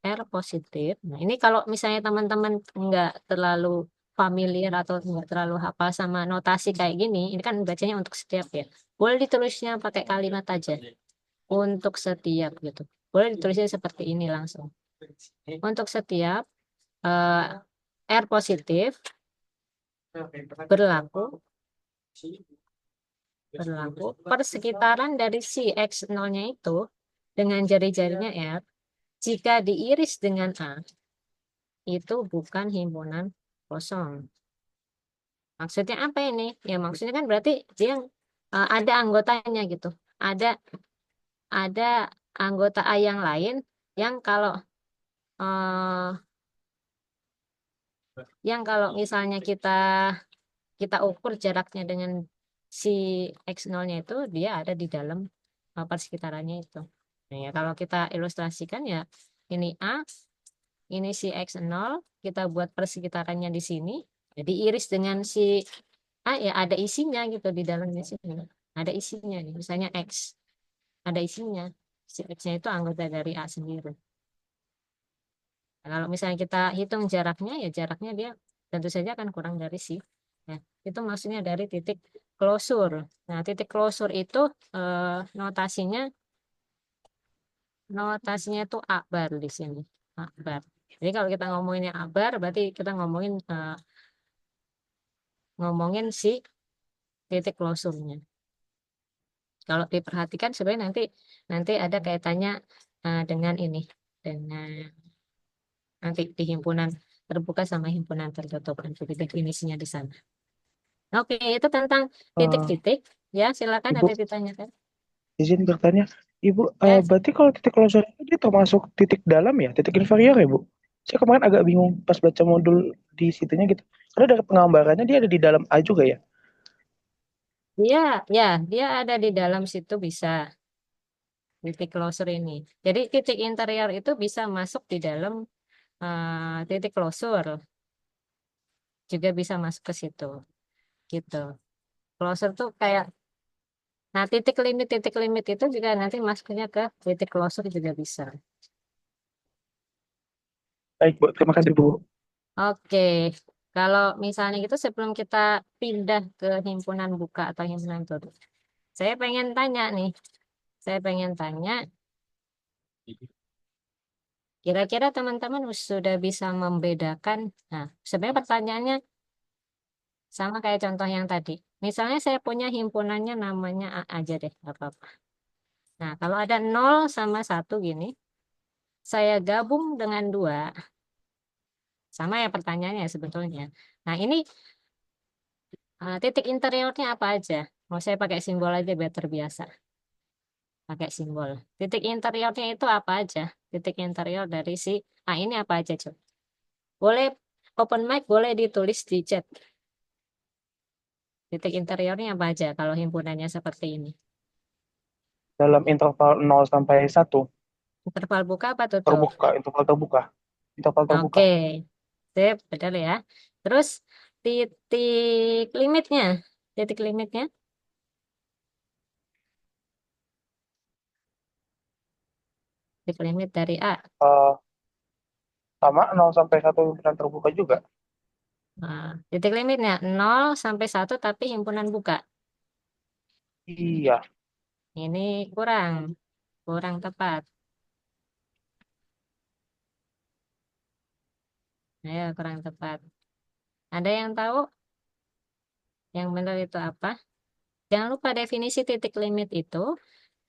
Speaker 1: R positif. Nah, ini kalau misalnya teman-teman nggak terlalu familiar atau nggak terlalu hafal sama notasi kayak gini, ini kan bacanya untuk setiap ya. Boleh ditulisnya pakai kalimat aja. Untuk setiap gitu. Boleh ditulisnya seperti ini langsung. Untuk setiap eh, R positif berlaku berlaku persekitaran dari si X0-nya itu dengan jari-jarinya R, jika diiris dengan A, itu bukan himpunan kosong. Maksudnya apa ini? Ya maksudnya kan berarti dia ada anggotanya gitu. Ada ada anggota A yang lain yang eh, kalau misalnya kita kita ukur jaraknya dengan si X0-nya itu dia ada di dalam persekitarannya itu. Nah, ya kalau kita ilustrasikan ya ini A, ini si X0, kita buat persekitarannya di sini. Jadi iris dengan si A ya ada isinya gitu di dalamnya sini. Ada isinya nih, misalnya X, ada isinya. Si X-nya itu anggota dari A sendiri. Nah, kalau misalnya kita hitung jaraknya, ya jaraknya dia tentu saja akan kurang dari si. Nah, itu maksudnya dari titik closure. Nah, titik closure itu eh, notasinya notasinya itu akbar di sini. Akbar. Jadi kalau kita ngomonginnya akbar, berarti kita ngomongin si titik closure-nya. Kalau diperhatikan sebenarnya nanti nanti ada kaitannya dengan ini, dengan nanti di himpunan terbuka sama himpunan tertutup nanti definisinya di sana. Oke, itu tentang
Speaker 3: Eh,
Speaker 1: titik-titik. Ya, silakan ada
Speaker 3: Ibu,
Speaker 1: ditanyakan.
Speaker 3: izin bertanya. Ibu,
Speaker 1: Ya,
Speaker 3: berarti kalau titik closure itu dia termasuk titik dalam ya, titik inferior ya, Bu? Saya kemarin agak bingung pas baca modul di situnya gitu. Karena dari penggambarannya dia ada di dalam A juga ya.
Speaker 1: dia ya, dia ada di dalam situ bisa titik closure ini. Jadi titik interior itu bisa masuk di dalam titik closure, juga bisa masuk ke situ. gitu. Closure tuh kayak, nah titik limit itu juga nanti masuknya ke titik closure juga bisa.
Speaker 3: Baik, Bu. Terima kasih, Bu.
Speaker 1: Oke, kalau misalnya gitu sebelum kita pindah ke himpunan buka atau himpunan tutup, saya pengen tanya nih, saya pengen tanya, kira-kira teman-teman sudah bisa membedakan, nah sebenarnya pertanyaannya sama kayak contoh yang tadi. Misalnya saya punya himpunannya namanya A aja deh, nggak apa-apa. Nah, kalau ada 0 sama 1 gini, saya gabung dengan 2, sama ya pertanyaannya sebetulnya. Nah, ini titik interiornya apa aja? Mau saya pakai simbol aja biar terbiasa. Pakai simbol. Titik interiornya itu apa aja? Titik interior dari si A ini apa aja, coba? Boleh open mic, boleh ditulis di chat. Titik interiornya apa aja kalau himpunannya seperti ini?
Speaker 3: Dalam interval 0 sampai 1,
Speaker 1: Interval buka apa tutup?
Speaker 3: terbuka, interval terbuka. Interval terbuka.
Speaker 1: Oke, sip, betul ya. Terus titik limitnya, titik limitnya, titik limit dari A.
Speaker 3: Eh, sama 0 sampai 1 himpunan terbuka juga.
Speaker 1: Nah, titik limitnya 0 sampai 1 tapi himpunan buka.
Speaker 3: Iya.
Speaker 1: Ini kurang, kurang tepat. Ayo, kurang tepat. Ada yang tahu yang benar itu apa? Jangan lupa definisi titik limit itu,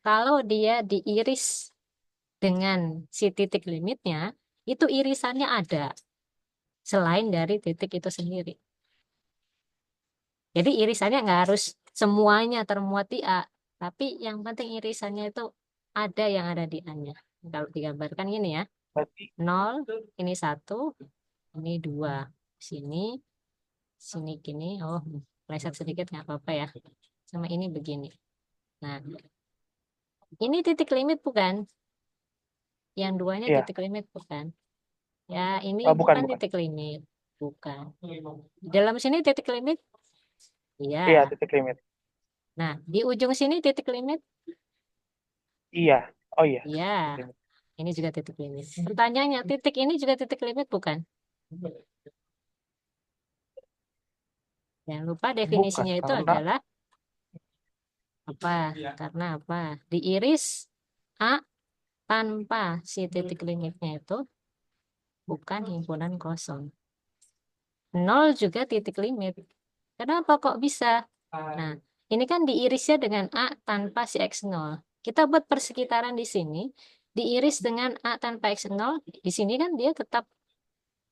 Speaker 1: kalau dia diiris dengan si titik limitnya, itu irisannya ada selain dari titik itu sendiri. Jadi irisannya nggak harus semuanya termuat di A, tapi yang penting irisannya itu ada yang ada di A-nya. Kalau digambarkan gini ya,
Speaker 3: Berarti
Speaker 1: 0, ini 1, ini 2. Sini, sini gini, oh pleset sedikit nggak apa-apa ya. Sama ini begini. Nah, ini titik limit bukan? Yang duanya
Speaker 3: iya.
Speaker 1: titik limit bukan? Ya, ini
Speaker 3: Bukan,
Speaker 1: bukan
Speaker 3: bukan.
Speaker 1: titik limit. Bukan. Di dalam sini titik limit?
Speaker 3: Iya,
Speaker 1: Iya.
Speaker 3: titik limit.
Speaker 1: Nah, di ujung sini titik limit?
Speaker 3: Iya. Oh iya.
Speaker 1: Iya.
Speaker 3: Titik limit.
Speaker 1: Ini juga titik limit. Pertanyaannya, titik ini juga titik limit bukan? Jangan lupa
Speaker 3: Bukan,
Speaker 1: definisinya itu
Speaker 3: karena
Speaker 1: adalah apa? Karena apa? Diiris A tanpa si titik limitnya itu bukan himpunan kosong. 0 juga titik limit. Kenapa kok bisa? Nah, ini kan diirisnya dengan A tanpa si X0. Kita buat persekitaran di sini, diiris dengan A tanpa X0, di sini kan dia tetap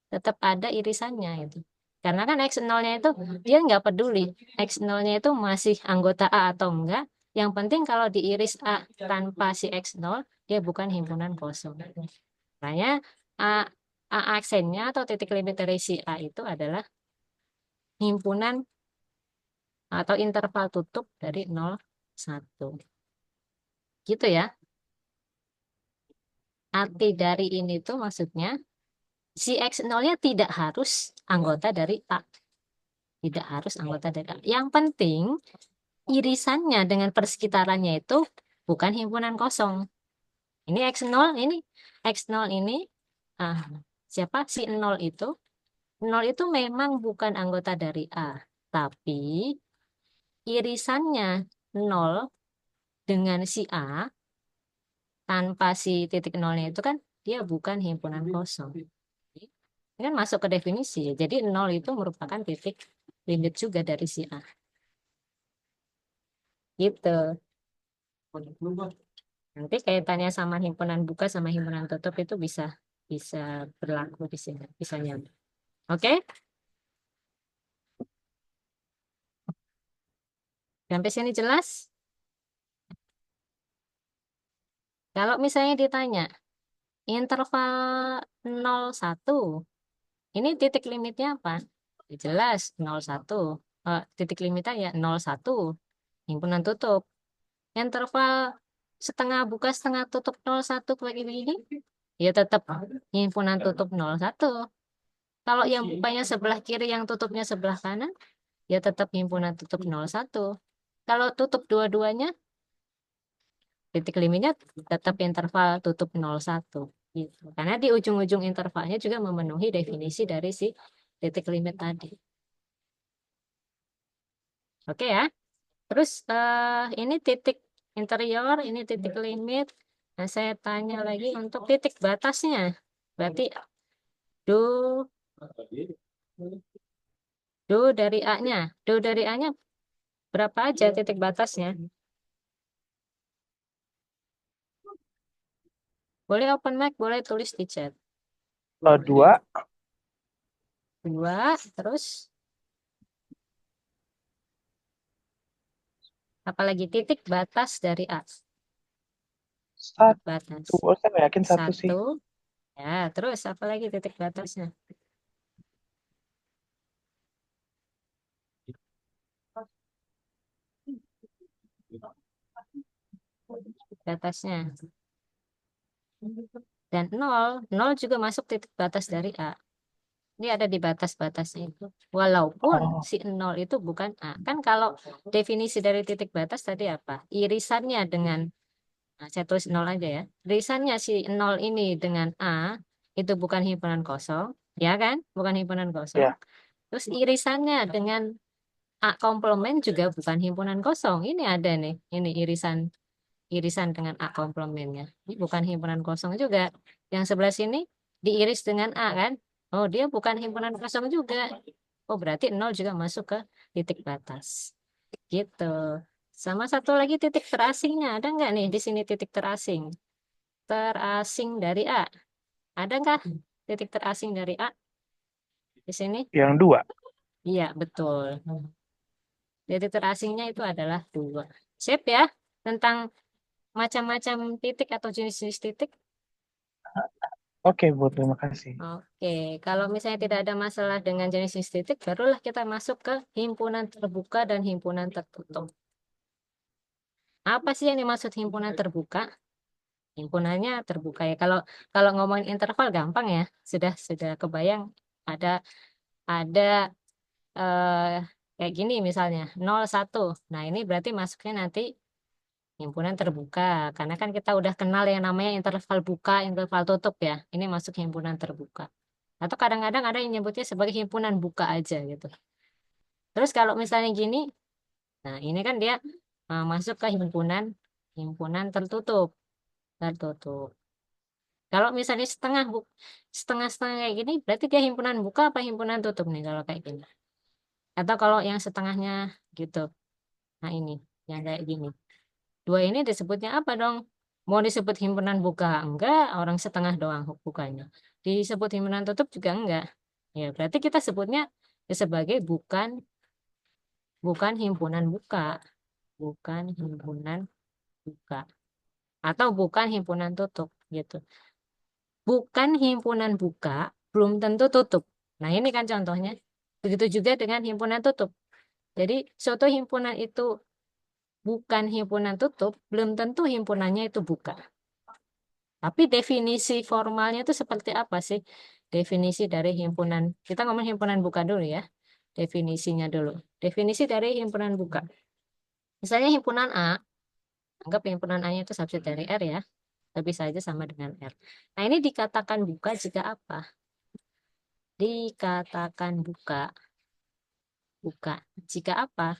Speaker 1: tetap ada irisannya itu. Karena kan X0-nya itu dia nggak peduli X0-nya itu masih anggota A atau enggak. Yang penting kalau diiris A tanpa si X0, dia bukan himpunan kosong. Makanya A, A aksennya atau titik limit dari si A itu adalah himpunan atau interval tutup dari 0, 1. Gitu ya. Arti dari ini tuh maksudnya si X0-nya tidak harus anggota dari A. Tidak harus anggota dari A. Yang penting irisannya dengan persekitarannya itu bukan himpunan kosong. Ini X0, ini X0 ini ah, siapa? Si 0 itu. 0 itu memang bukan anggota dari A, tapi irisannya 0 dengan si A tanpa si titik nolnya itu kan dia bukan himpunan kosong. Ini kan masuk ke definisi. Jadi 0 itu merupakan titik limit juga dari si A. Gitu. Nanti kaitannya sama himpunan buka sama himpunan tutup itu bisa bisa berlaku di sini, bisa nyambung. Oke? Sampai sini jelas? Kalau misalnya ditanya, interval 0, 1, ini titik limitnya apa? Ya jelas 0, 1. Titik limitnya ya 0, 1, himpunan tutup. Interval setengah buka setengah tutup 0, 1 kayak gini, ya tetap himpunan tutup 0, 1. Kalau yang bukanya sebelah kiri, yang tutupnya sebelah kanan, ya tetap himpunan tutup 01. Kalau tutup dua-duanya, titik limitnya tetap interval tutup 01. Gitu. Karena di ujung-ujung intervalnya juga memenuhi definisi dari si titik limit tadi. Oke ya. Terus ini titik interior, ini titik limit. Nah, saya tanya lagi untuk titik batasnya. Berarti do do dari A-nya. Do dari A-nya berapa aja titik batasnya? Boleh open mic, boleh tulis di chat.
Speaker 3: 2,
Speaker 1: 2, terus apalagi titik batas dari A.
Speaker 3: 1.
Speaker 1: Batas.
Speaker 3: Oh, saya yakin 1 sih.
Speaker 1: 1. Ya, terus apalagi titik batasnya? Batasnya. Dan 0 juga masuk titik batas dari A. Ini ada di batas-batasnya itu. Walaupun
Speaker 3: Oh,
Speaker 1: si 0 itu bukan A. Kan kalau definisi dari titik batas tadi apa? Irisannya dengan, nah, saya tulis 0 aja ya. Irisannya si 0 ini dengan A itu bukan himpunan kosong. Ya kan? Bukan himpunan kosong.
Speaker 3: ya.
Speaker 1: Terus irisannya dengan A komplement juga bukan himpunan kosong. Ini ada nih. Ini irisan dengan A komplementnya. Ini bukan himpunan kosong juga. Yang sebelah sini diiris dengan A kan? Oh, dia bukan himpunan kosong juga. Oh, berarti 0 juga masuk ke titik batas. Gitu. Sama satu lagi titik terasingnya. Ada nggak nih di sini titik terasing? Terasing dari A. Ada nggak titik terasing dari A di sini?
Speaker 3: Yang 2.
Speaker 1: Iya, betul. Titik terasingnya itu adalah 2. Sip ya. Tentang macam-macam titik atau jenis-jenis titik.
Speaker 3: Oke, Bu, terima kasih.
Speaker 1: Oke, kalau misalnya tidak ada masalah dengan jenis titik, barulah kita masuk ke himpunan terbuka dan himpunan tertutup. Apa sih yang dimaksud himpunan terbuka? Himpunannya terbuka ya. Kalau kalau ngomongin interval gampang ya, sudah kebayang ada eh, kayak gini misalnya 0, 1. Nah, ini berarti masuknya nanti himpunan terbuka karena kan kita udah kenal yang namanya interval buka, interval tutup ya. Ini masuk himpunan terbuka. Atau kadang-kadang ada yang nyebutnya sebagai himpunan buka aja gitu. Terus kalau misalnya gini, nah ini kan dia masuk ke himpunan himpunan tertutup, tertutup. Kalau misalnya setengah-setengah kayak gini, berarti dia himpunan buka apa himpunan tutup nih kalau kayak gini. Atau kalau yang setengahnya gitu. Nah ini yang kayak gini. Dua ini disebutnya apa dong? Mau disebut himpunan buka enggak, orang setengah doang bukanya. Disebut himpunan tutup juga enggak. Ya, berarti kita sebutnya sebagai bukan bukan himpunan buka, bukan himpunan buka atau bukan himpunan tutup gitu. Bukan himpunan buka belum tentu tutup. Nah, ini kan contohnya. Begitu juga dengan himpunan tutup. Jadi, suatu himpunan itu bukan himpunan tutup, belum tentu himpunannya itu buka. Tapi definisi formalnya itu seperti apa sih? Definisi dari himpunan. Kita ngomong himpunan buka dulu ya. Definisinya dulu. Definisi dari himpunan buka. Misalnya himpunan A, anggap himpunan A-nya itu subset dari R ya. Tapi saja sama dengan R. Nah, ini dikatakan buka jika apa? Dikatakan buka. Buka. Jika apa?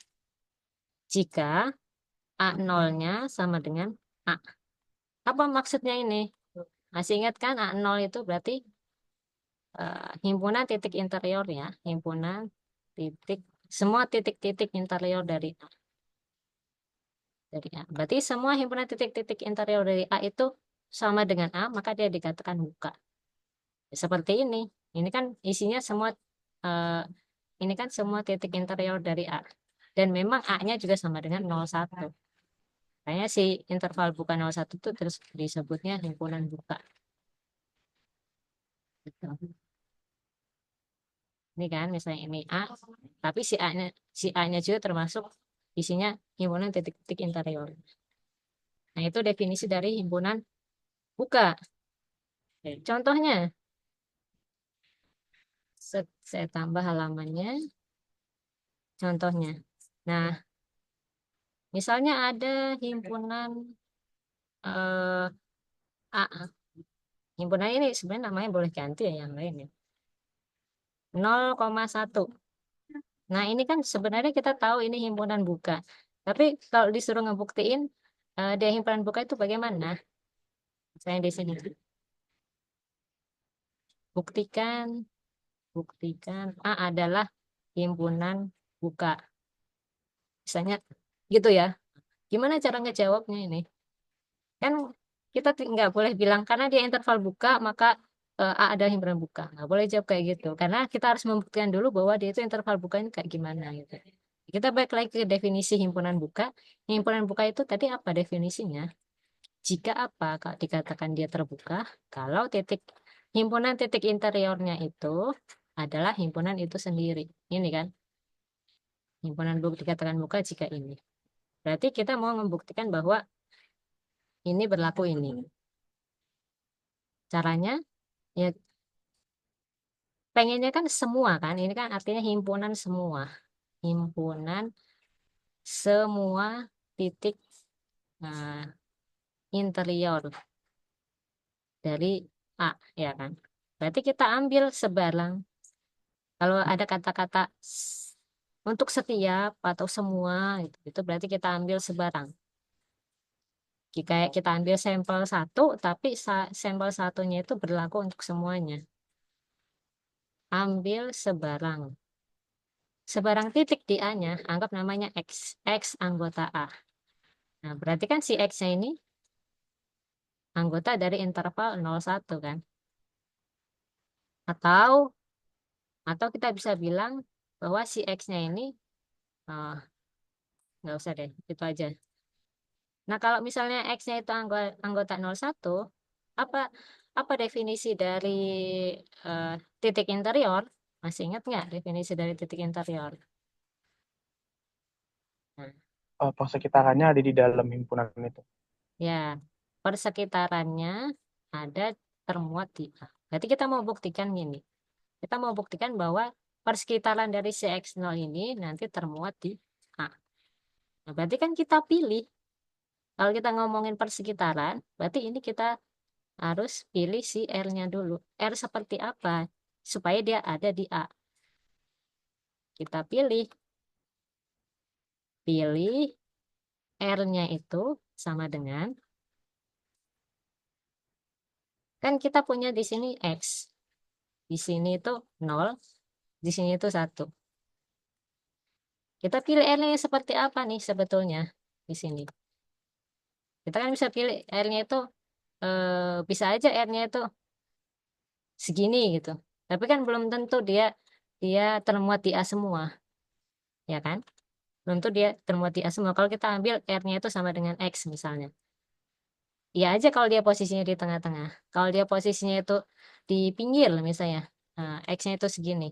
Speaker 1: Jika A0-nya sama dengan A. Apa maksudnya ini? Masih ingat kan A0 itu berarti himpunan titik interior ya. Himpunan titik, semua titik-titik interior dari A. Dari A. Berarti semua himpunan titik-titik interior dari A itu sama dengan A, maka dia dikatakan buka. Seperti ini. Ini kan isinya semua eh, ini kan semua titik interior dari A. Dan memang A-nya juga sama dengan 01. Kayaknya si interval buka 01 itu terus disebutnya himpunan buka. Gitu. Ini kan misalnya ini A, tapi si A-nya juga termasuk isinya himpunan titik-titik interior. Nah, itu definisi dari himpunan buka. Oke, contohnya, saya tambah halamannya. contohnya. Nah, misalnya ada himpunan eh, A. Himpunan ini sebenarnya namanya boleh ganti ya yang lain ya. 0,1. Nah, ini kan sebenarnya kita tahu ini himpunan buka. Tapi kalau disuruh ngebuktiin dia himpunan buka itu bagaimana? Saya di sini. Buktikan, buktikan A adalah himpunan buka. Misalnya gitu ya. Gimana cara ngejawabnya ini? Kan kita nggak boleh bilang karena dia interval buka, maka A adalah himpunan buka. Nggak boleh jawab kayak gitu. Karena kita harus membuktikan dulu bahwa dia itu interval buka ini kayak gimana gitu. Kita balik lagi ke definisi himpunan buka. Himpunan buka itu tadi apa definisinya? Jika apa Kak, dikatakan dia terbuka, kalau himpunan titik interiornya itu adalah himpunan itu sendiri. Ini kan, himpunan buka dikatakan buka jika ini. Berarti kita mau membuktikan bahwa ini berlaku ini. Caranya, ya pengennya kan semua kan, ini kan artinya himpunan semua. Himpunan semua titik nah, interior dari A, ya kan. Berarti kita ambil sebarang. Kalau ada kata-kata untuk setiap atau semua, itu berarti kita ambil sebarang. Jika kita ambil sampel satu, tapi sampel satunya itu berlaku untuk semuanya. Ambil sebarang. Sebarang titik di A-nya, anggap namanya X. X anggota A. Nah, berarti kan si X-nya ini anggota dari interval 01 kan? Atau atau kita bisa bilang bahwa si X-nya ini, oh, nggak usah deh, itu aja. Nah, kalau misalnya X-nya itu anggota 01, apa apa definisi dari eh, titik interior? Masih ingat nggak definisi dari titik interior? Nah,
Speaker 3: Persekitarannya ada di dalam himpunan itu.
Speaker 1: ya, persekitarannya ada termuat di A. Berarti kita mau buktikan gini. Kita mau buktikan bahwa persekitaran dari si X0 ini nanti termuat di A. Nah, berarti kan kita pilih. Kalau kita ngomongin persekitaran, berarti ini kita harus pilih si R-nya dulu. R seperti apa? Supaya dia ada di A. Kita pilih. Pilih R-nya itu sama dengan, kan kita punya di sini X. Di sini itu 0, di sini itu 1. Kita pilih R-nya seperti apa nih sebetulnya di sini. Kita kan bisa pilih R-nya itu, bisa aja R-nya itu segini gitu. Tapi kan belum tentu dia dia termuat di A semua, ya kan? Belum tentu dia termuat di A semua. Kalau kita ambil R-nya itu sama dengan X misalnya. Ya aja kalau dia posisinya di tengah-tengah. Kalau dia posisinya itu di pinggir misalnya, nah, X-nya itu segini.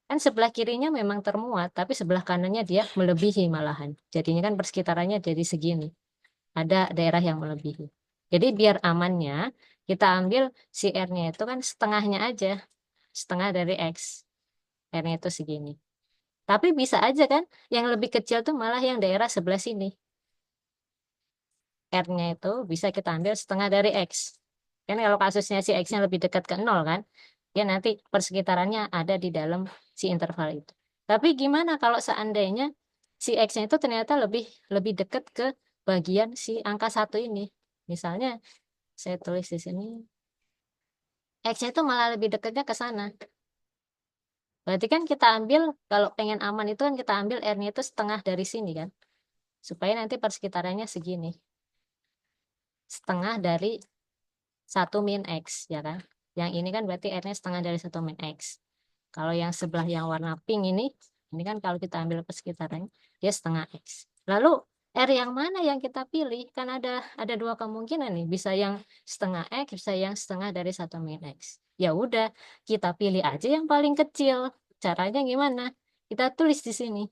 Speaker 1: Kan sebelah kirinya memang termuat, tapi sebelah kanannya dia melebihi malahan. Jadinya kan persekitarannya jadi segini. Ada daerah yang melebihi. Jadi biar amannya, kita ambil si R-nya itu kan setengahnya aja. Setengah dari X. R-nya itu segini. Tapi bisa aja kan, yang lebih kecil tuh malah yang daerah sebelah sini. R-nya itu bisa kita ambil setengah dari X. Kan kalau kasusnya si X-nya lebih dekat ke 0 kan, ya nanti persekitarannya ada di dalam si interval itu. Tapi gimana kalau seandainya si X-nya itu ternyata lebih lebih dekat ke bagian si angka 1 ini. Misalnya saya tulis di sini, X-nya itu malah lebih dekatnya ke sana. Berarti kan kita ambil, kalau pengen aman itu kan kita ambil R-nya itu setengah dari sini kan. Supaya nanti persekitarannya segini. Setengah dari 1 min X, ya kan? Yang ini kan berarti R-nya setengah dari 1 min X. Kalau yang sebelah yang warna pink ini kan kalau kita ambil persekitarannya, dia setengah X. Lalu R yang mana yang kita pilih? Kan ada dua kemungkinan nih. Bisa yang setengah X, bisa yang setengah dari 1 min X. Ya udah, kita pilih aja yang paling kecil. Caranya gimana? Kita tulis di sini.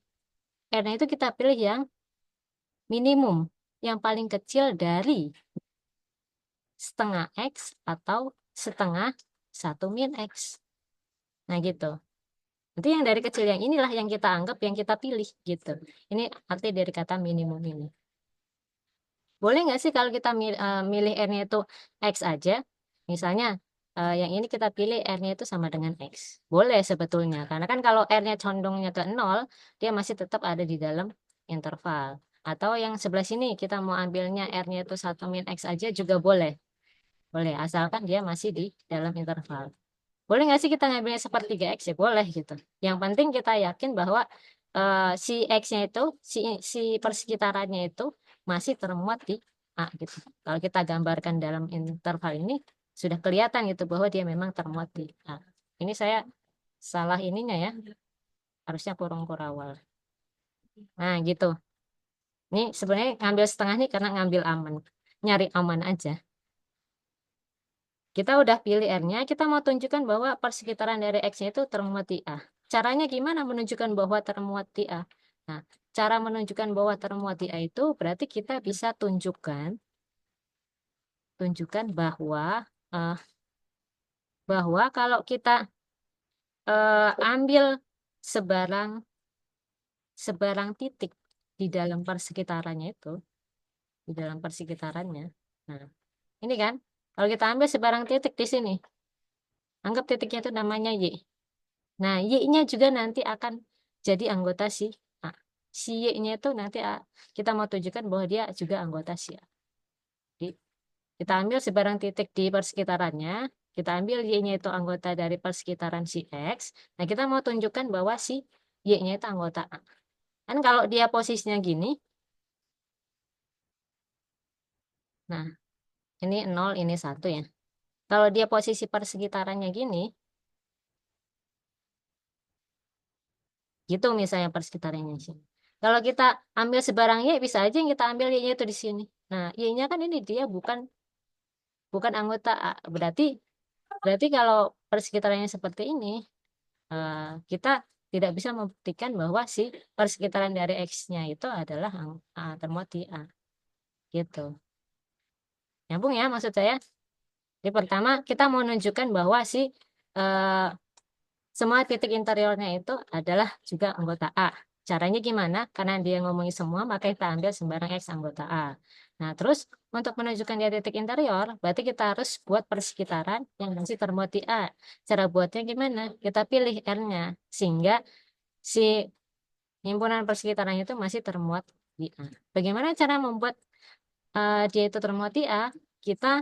Speaker 1: R-nya itu kita pilih yang minimum, yang paling kecil dari setengah X atau setengah 1 min X. Nah gitu. Nanti yang dari kecil yang inilah yang kita anggap, yang kita pilih gitu. Ini arti dari kata minimum ini. Boleh nggak sih kalau kita milih R-nya itu X aja? Misalnya yang ini kita pilih R-nya itu sama dengan X. Boleh sebetulnya. Karena kan kalau R-nya condongnya ke 0, dia masih tetap ada di dalam interval. Atau yang sebelah sini kita mau ambilnya R-nya itu 1 min X aja juga boleh. Boleh, asalkan dia masih di dalam interval. Boleh nggak sih kita ngambilnya sepertiga X ya? Boleh gitu. Yang penting kita yakin bahwa si X-nya itu, si persekitarannya itu masih termuat di A gitu. Kalau kita gambarkan dalam interval ini, sudah kelihatan gitu bahwa dia memang termuat di A. Ini saya salah ininya ya, harusnya kurung kurawal. Nah gitu. Ini sebenarnya ngambil setengah nih karena ngambil aman. Nyari aman aja. Kita udah pilih R-nya, kita mau tunjukkan bahwa persekitaran dari X-nya itu termuat di A. Caranya gimana menunjukkan bahwa termuat di A? Nah, cara menunjukkan bahwa termuat di A itu berarti kita bisa tunjukkan eh, bahwa kalau kita ambil sebarang sebarang titik di dalam persekitarannya itu, di dalam persekitarannya. Nah, ini kan, kalau kita ambil sebarang titik di sini, anggap titiknya itu namanya Y. Nah, Y-nya juga nanti akan jadi anggota si A. Si Y-nya itu nanti kita mau tunjukkan bahwa dia juga anggota si A. Jadi, kita ambil sebarang titik di persekitarannya, kita ambil Y-nya itu anggota dari persekitaran si X. Nah, kita mau tunjukkan bahwa si Y-nya itu anggota A. Kan kalau dia posisinya gini, nah ini 0, ini 1 ya. Kalau dia posisi persekitarannya gini, gitu misalnya persekitarannya sih. Kalau kita ambil sebarang Y, bisa aja yang kita ambil Y-nya itu di sini. Nah, Y-nya kan ini dia bukan bukan anggota A. Berarti kalau persekitarannya seperti ini, eh, kita tidak bisa membuktikan bahwa si persekitaran dari X-nya itu adalah termuat di A. Gitu. Nyambung ya maksud saya? Jadi pertama kita mau menunjukkan bahwa si eh, semua titik interiornya itu adalah juga anggota A. Caranya gimana? Karena dia ngomongin semua, maka kita ambil sembarang X anggota A. Nah, terus untuk menunjukkan dia titik interior, berarti kita harus buat persekitaran yang masih termuat di A. Cara buatnya gimana? Kita pilih R-nya, sehingga si himpunan persekitaran itu masih termuat di A. Bagaimana cara membuat dia itu termuat di A? Kita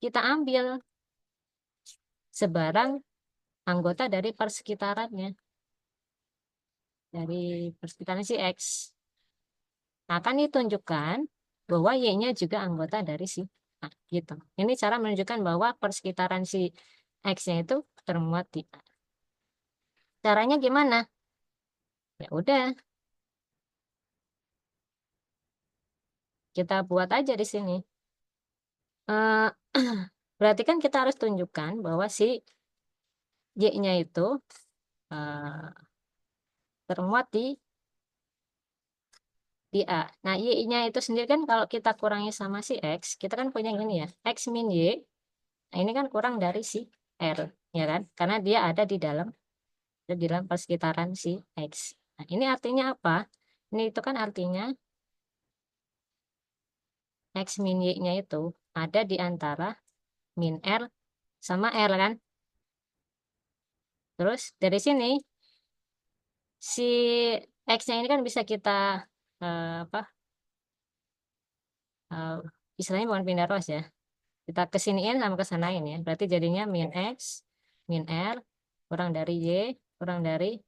Speaker 1: kita ambil sebarang anggota dari persekitarannya, dari persekitaran si X. Nah, akan ditunjukkan bahwa Y-nya juga anggota dari si A. Gitu. Ini cara menunjukkan bahwa persekitaran si X-nya itu termuat di A. Caranya gimana? Ya udah, kita buat aja di sini. Eh, berarti kan kita harus tunjukkan bahwa si Y-nya itu eh, termuat di A. Nah, Y-nya itu sendiri kan kalau kita kurangi sama si X, kita kan punya ini ya, X min Y. Nah, ini kan kurang dari si R, ya kan? Karena dia ada di dalam persekitaran si X. Nah, ini artinya apa? Ini itu kan artinya X min Y-nya itu ada di antara min R sama R kan? Terus dari sini si X-nya ini kan bisa kita apa? eh, istilahnya bukan pindah rows ya. Kita kesiniin sama kesanain ya. Berarti jadinya min X, min R, kurang dari Y, kurang dari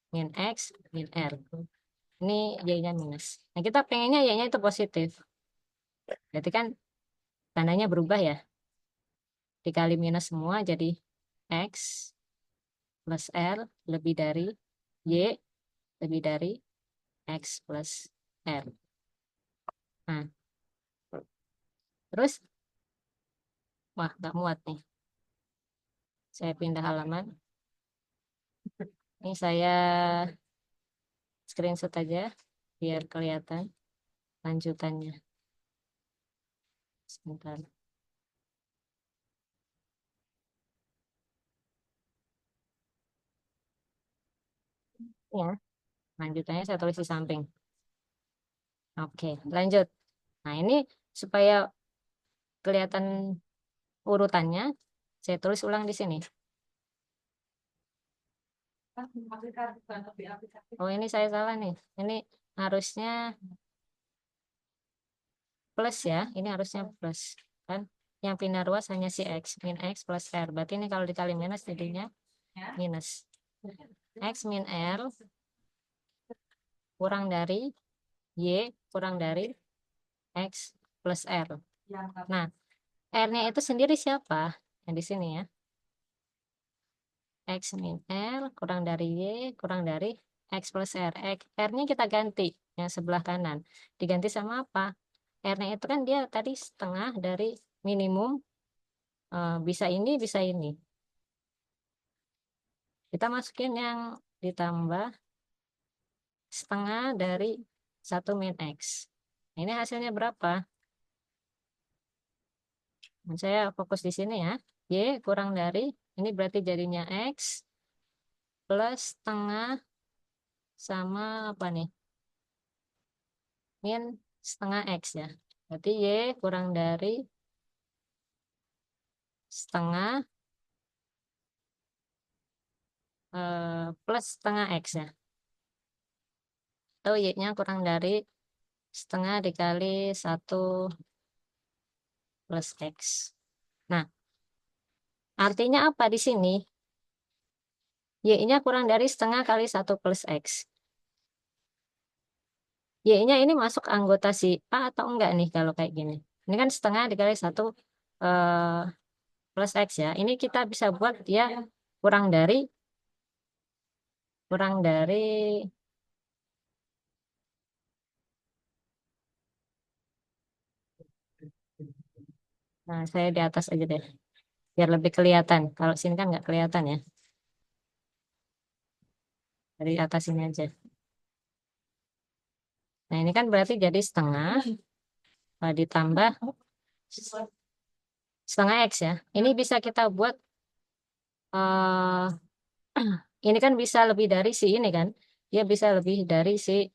Speaker 1: min X, min R. Ini Y-nya minus. Nah, kita pengennya Y-nya itu positif. Berarti kan tandanya berubah ya. Dikali minus semua jadi X plus R lebih dari Y lebih dari X plus R. Nah, terus, wah nggak muat nih. Saya pindah halaman. Ini saya screenshot aja biar kelihatan lanjutannya. Sebentar. Ya, lanjutannya saya tulis di samping. Oke, lanjut. Nah, ini supaya kelihatan urutannya, saya tulis ulang di sini. Oh, ini saya salah nih. Ini harusnya plus ya. Ini harusnya plus. Kan yang pindah ruas hanya si X. Min X plus R. Berarti ini kalau dikali minus jadinya minus. X min R kurang dari Y kurang dari X plus R. Nah, R-nya itu sendiri siapa? Yang di sini ya. X min R kurang dari Y kurang dari X plus R. R-nya kita ganti yang sebelah kanan. Diganti sama apa? R-nya itu kan dia tadi setengah dari minimum. Bisa ini, bisa ini. Kita masukin yang ditambah setengah dari 1 min X. Ini hasilnya berapa? Saya fokus di sini ya. Y kurang dari, ini berarti jadinya X plus setengah sama apa nih? Min setengah X ya. Berarti Y kurang dari setengah plus setengah X ya. Atau Y-nya kurang dari setengah dikali 1 plus X. Nah, artinya apa di sini? Y-nya kurang dari setengah kali 1 plus X. Y-nya ini masuk anggota si A atau enggak nih kalau kayak gini? Ini kan setengah dikali 1 eh, plus X ya. Ini kita bisa buat dia kurang dari, kurang dari, nah saya di atas aja deh. Biar lebih kelihatan. Kalau sini kan nggak kelihatan ya. Dari atas ini aja. Nah ini kan berarti jadi setengah ditambah setengah X ya. Ini bisa kita buat, eh ini kan bisa lebih dari si ini kan. Dia bisa lebih dari si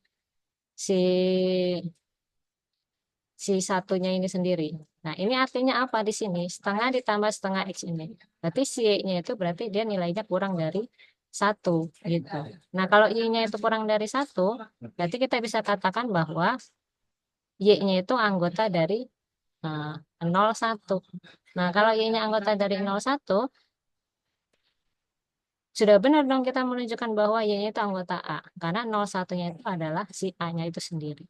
Speaker 1: si satunya ini sendiri. Nah, ini artinya apa di sini? Setengah ditambah setengah X ini. Berarti si Y-nya itu berarti dia nilainya kurang dari 1 gitu. Nah, kalau Y-nya itu kurang dari 1, berarti kita bisa katakan bahwa Y-nya itu anggota dari 0,1. Nah, kalau Y-nya anggota dari 0,1, sudah benar dong kita menunjukkan bahwa Y-nya itu anggota A. Karena 0,1-nya itu adalah si A-nya itu sendiri.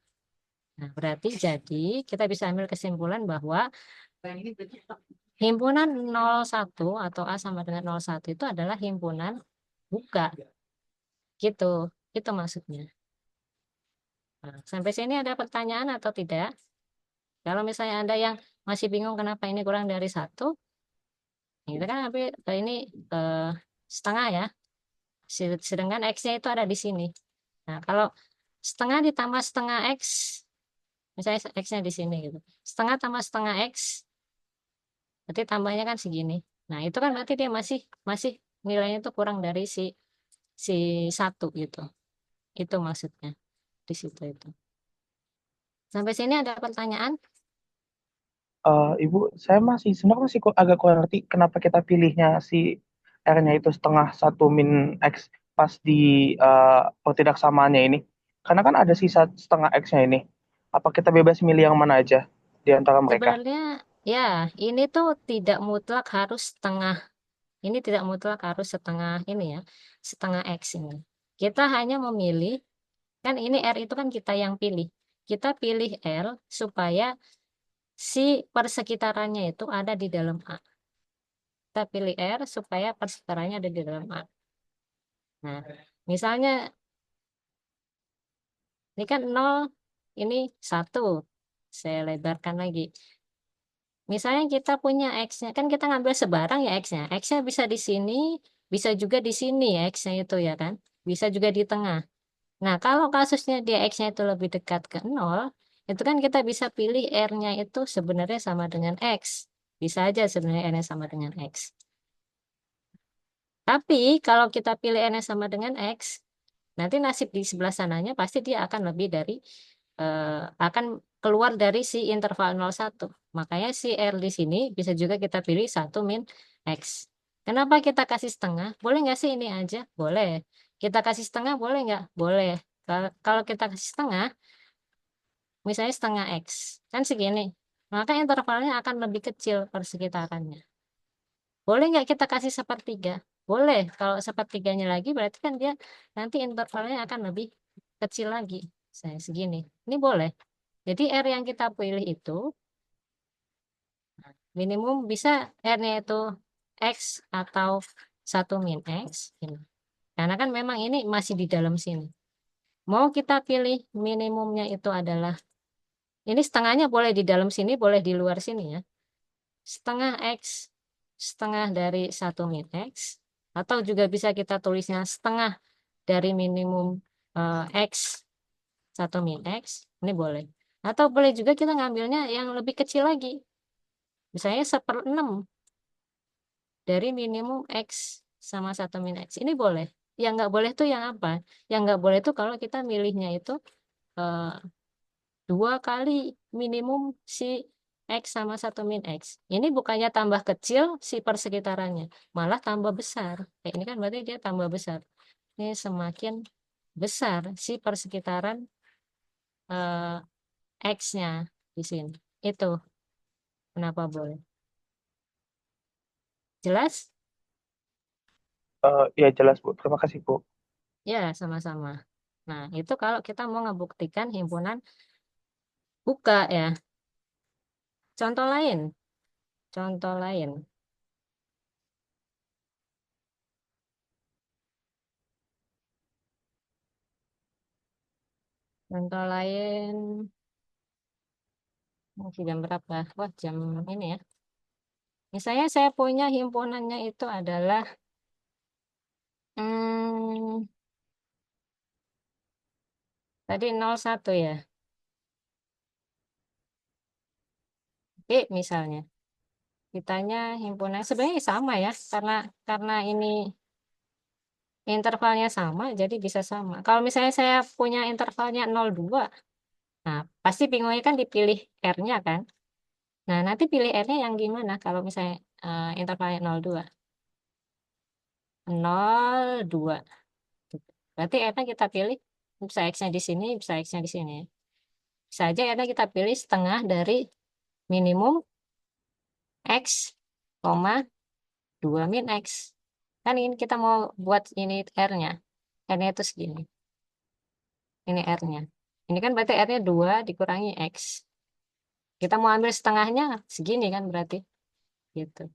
Speaker 1: Nah, berarti jadi kita bisa ambil kesimpulan bahwa himpunan 01 atau A sama dengan 01 itu adalah himpunan buka. Gitu. Itu maksudnya. Nah, sampai sini ada pertanyaan atau tidak? Kalau misalnya ada yang masih bingung kenapa ini kurang dari 1, kita kan ambil ini eh, setengah ya. Sedangkan X-nya itu ada di sini. Nah, kalau setengah ditambah setengah X, misalnya X-nya di sini gitu. Setengah tambah setengah X, berarti tambahnya kan segini. Nah, itu kan berarti dia masih masih nilainya itu kurang dari si si 1 gitu. Itu maksudnya di situ itu. Sampai sini ada pertanyaan?
Speaker 3: Ibu, saya masih sebenarnya masih agak kurang ngerti kenapa kita pilihnya si R-nya itu setengah 1 min X pas di pertidaksamaannya ini. Karena kan ada sisa setengah X-nya ini. Apa kita bebas milih yang mana aja di antara mereka?
Speaker 1: Sebenarnya ya, ini tuh tidak mutlak harus setengah. Ini tidak mutlak harus setengah ini ya. Setengah X ini. Kita hanya memilih, kan ini R itu kan kita yang pilih. Kita pilih R supaya si persekitarannya itu ada di dalam A. Kita pilih R supaya persekitarannya ada di dalam A. Nah, misalnya ini kan 0, ini 1. Saya lebarkan lagi. Misalnya kita punya X-nya, kan kita ngambil sebarang ya X-nya. X-nya bisa di sini, bisa juga di sini ya X-nya itu ya kan. Bisa juga di tengah. Nah, kalau kasusnya dia X-nya itu lebih dekat ke 0, itu kan kita bisa pilih R-nya itu sebenarnya sama dengan X. Bisa aja sebenarnya R-nya sama dengan X. Tapi kalau kita pilih N-nya sama dengan X, nanti nasib di sebelah sananya pasti dia akan lebih dari akan keluar dari si interval 0,1. Makanya si R di sini bisa juga kita pilih 1 min X. Kenapa kita kasih setengah? Boleh nggak sih ini aja? Boleh. Kita kasih setengah boleh nggak? Boleh. Kalau kita kasih setengah, misalnya setengah X, kan segini. Maka intervalnya akan lebih kecil persekitarannya. Boleh nggak kita kasih sepertiga? Boleh. Kalau sepertiganya lagi berarti kan dia nanti intervalnya akan lebih kecil lagi. Saya segini. Ini boleh. Jadi R yang kita pilih itu minimum bisa R-nya itu X atau 1 min X. Ini. Karena kan memang ini masih di dalam sini. Mau kita pilih minimumnya itu adalah, ini setengahnya boleh di dalam sini, boleh di luar sini ya. Setengah X, setengah dari 1 min X. Atau juga bisa kita tulisnya setengah dari minimum X, 1 min X. Ini boleh. Atau boleh juga kita ngambilnya yang lebih kecil lagi. Misalnya 1/6 dari minimum X sama 1 min X. Ini boleh. Yang nggak boleh tuh yang apa? Yang nggak boleh tuh kalau kita milihnya itu eh, 2 kali minimum si X sama 1 min X. Ini bukannya tambah kecil si persekitarannya, malah tambah besar. Kayak ini kan berarti dia tambah besar. Ini semakin besar si persekitaran X-nya di sini. Itu kenapa boleh. Jelas?
Speaker 3: Ya jelas Bu, terima kasih Bu.
Speaker 1: Ya, sama-sama. Nah, itu kalau kita mau ngebuktikan himpunan buka ya. Contoh lain, contoh lain. Contoh lain, masih jam berapa? Wah, jam ini ya. Misalnya saya punya himpunannya itu adalah hmm, tadi 0,1 ya. B misalnya. Kitanya himpunan sebenarnya sama ya, karena ini intervalnya sama, jadi bisa sama. Kalau misalnya saya punya intervalnya 0,2, nah pasti bingungnya kan dipilih R-nya kan. Nah, nanti pilih R-nya yang gimana kalau misalnya intervalnya 0,2. 0,2. Berarti R-nya kita pilih, bisa X-nya di sini, bisa X-nya di sini. Bisa aja R-nya kita pilih setengah dari minimum X, 2 min X. Kan ini kita mau buat ini R-nya. R-nya itu segini. Ini R-nya. Ini kan berarti R-nya 2 dikurangi X. Kita mau ambil setengahnya segini kan berarti. Gitu.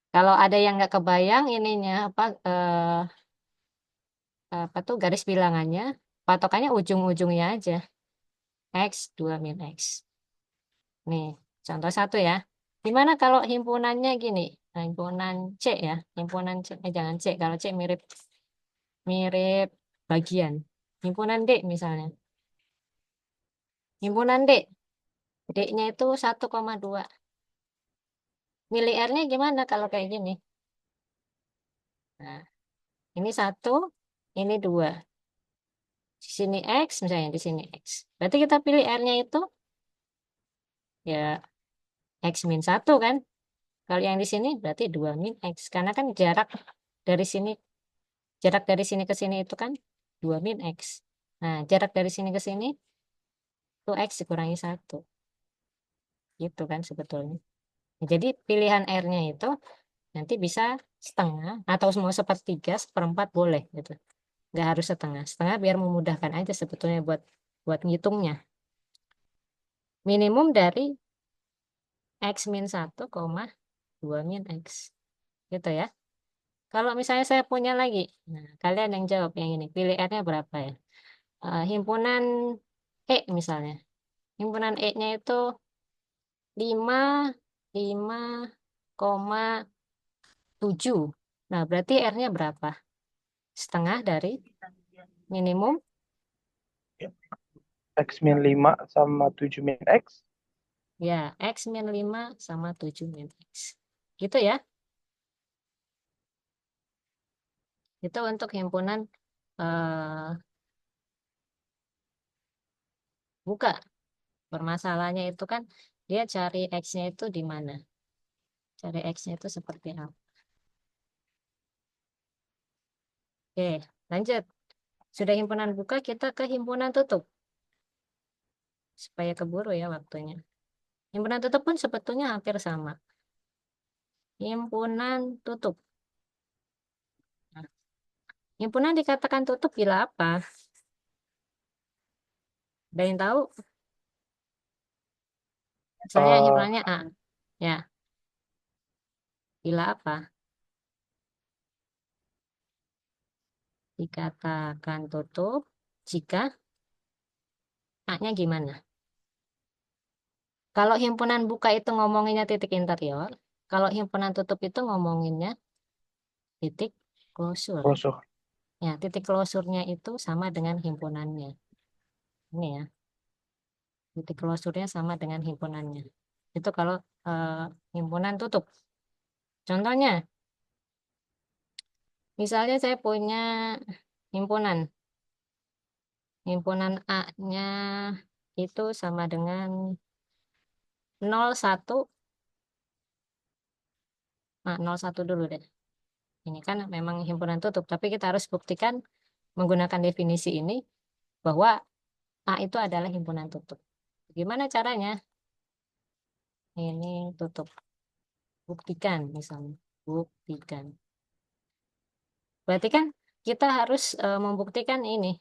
Speaker 1: Kalau ada yang nggak kebayang ininya apa tuh garis bilangannya, patokannya ujung-ujungnya aja. X, 2 min X. Nih, contoh satu ya. Gimana kalau himpunannya gini? Nah, himpunan C ya. Himpunan C, jangan C. Kalau C mirip mirip bagian. Himpunan D misalnya. Himpunan D. D-nya itu 1,2. Milih R-nya gimana kalau kayak gini? Nah, ini 1, ini 2. Di sini X, misalnya di sini X. Berarti kita pilih R-nya itu ya X min 1 kan? Kalau yang di sini berarti 2 min X. Karena kan jarak dari sini ke sini itu kan 2 min X. Nah, jarak dari sini ke sini itu X dikurangi 1. Gitu kan sebetulnya. Jadi pilihan R-nya itu nanti bisa setengah atau semua sepertiga, seperempat boleh gitu. Nggak harus setengah. Setengah biar memudahkan aja sebetulnya buat buat ngitungnya. Minimum dari X min 1,2 min X. Gitu ya. Kalau misalnya saya punya lagi, nah kalian yang jawab yang ini. Pilih R-nya berapa ya? Himpunan E misalnya. Himpunan E-nya itu 5, 5,7. Nah, berarti R-nya berapa? Setengah dari minimum,
Speaker 3: X min 5 sama 7 min X.
Speaker 1: ya, X min 5 sama 7 min X. Gitu ya. Itu untuk himpunan eh, buka. Permasalahannya itu kan dia cari X-nya itu di mana? Cari X-nya itu seperti apa? Oke, lanjut. Sudah himpunan buka, kita ke himpunan tutup. Supaya keburu ya waktunya. Himpunan tutup pun sebetulnya hampir sama. Himpunan tutup. Nah, himpunan dikatakan tutup bila apa? Ada yang tahu? Misalnya
Speaker 3: Eh,
Speaker 1: himpunannya A. Ya, bila apa? Dikatakan tutup jika A-nya gimana? Kalau himpunan buka itu ngomonginnya titik interior, kalau himpunan tutup itu ngomonginnya titik closure.
Speaker 3: Brosur.
Speaker 1: Ya, titik closure-nya itu sama dengan himpunannya. Ini ya, titik closure-nya sama dengan himpunannya. Itu kalau eh, himpunan tutup. Contohnya, misalnya saya punya himpunan. Himpunan A-nya itu sama dengan 01. Nah, 01 dulu deh. Ini kan memang himpunan tutup, tapi kita harus buktikan menggunakan definisi ini bahwa A itu adalah himpunan tutup. Gimana caranya? Ini tutup. Buktikan misalnya. Buktikan. Berarti kan kita harus membuktikan ini.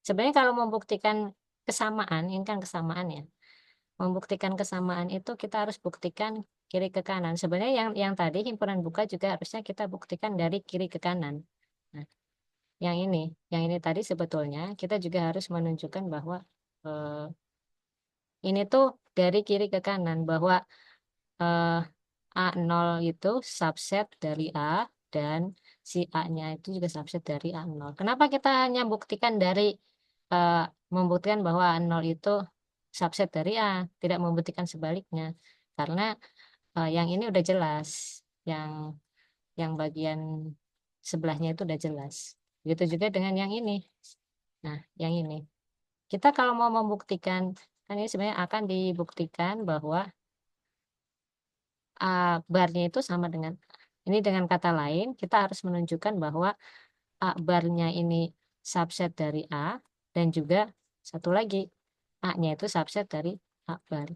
Speaker 1: Sebenarnya kalau membuktikan kesamaan, ini kan kesamaan ya. Membuktikan kesamaan itu kita harus buktikan kiri ke kanan. Sebenarnya yang tadi himpunan buka juga harusnya kita buktikan dari kiri ke kanan. Nah, yang ini tadi sebetulnya kita juga harus menunjukkan bahwa eh, ini tuh dari kiri ke kanan bahwa eh, A0 itu subset dari A dan si A-nya itu juga subset dari A0. Kenapa kita hanya buktikan dari eh, membuktikan bahwa A0 itu subset dari A, tidak membuktikan sebaliknya? Karena yang ini udah jelas, yang bagian sebelahnya itu udah jelas. Begitu juga dengan yang ini. Nah, yang ini. Kita kalau mau membuktikan, kan ini sebenarnya akan dibuktikan bahwa A barnya itu sama dengan ini, dengan kata lain kita harus menunjukkan bahwa A barnya ini subset dari A dan juga satu lagi A-nya itu subset dari A bar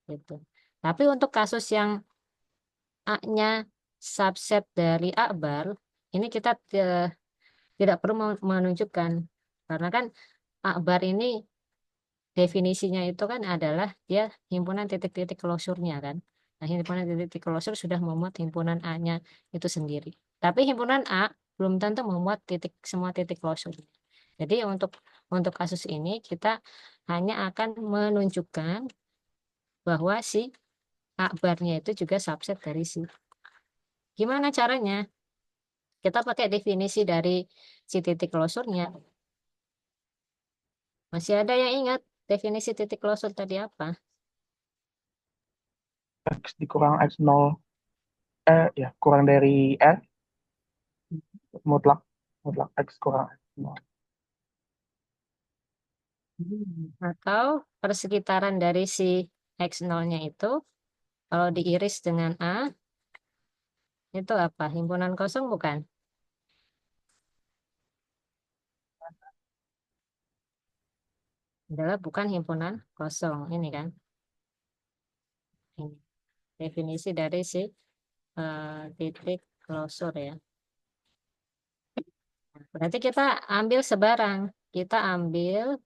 Speaker 1: gitu. Tapi untuk kasus yang A-nya subset dari A bar ini kita tidak perlu menunjukkan karena kan A bar ini definisinya itu kan adalah dia himpunan titik-titik closure-nya kan. Nah, himpunan titik-titik closure sudah memuat himpunan A-nya itu sendiri. Tapi himpunan A belum tentu memuat semua titik closure. Jadi untuk kasus ini kita hanya akan menunjukkan bahwa si A barnya itu juga subset dari si. Gimana caranya? Kita pakai definisi dari si titik closure-nya. Masih ada yang ingat definisi titik closure tadi apa?
Speaker 3: X dikurang X0. Ya, kurang dari R. Mutlak. Mutlak X kurang X0.
Speaker 1: Atau persekitaran dari si X0-nya itu, kalau diiris dengan A, itu apa? Himpunan kosong bukan? Adalah bukan himpunan kosong. Ini kan. Ini. Definisi dari si titik closure ya. Berarti kita ambil sebarang. Kita ambil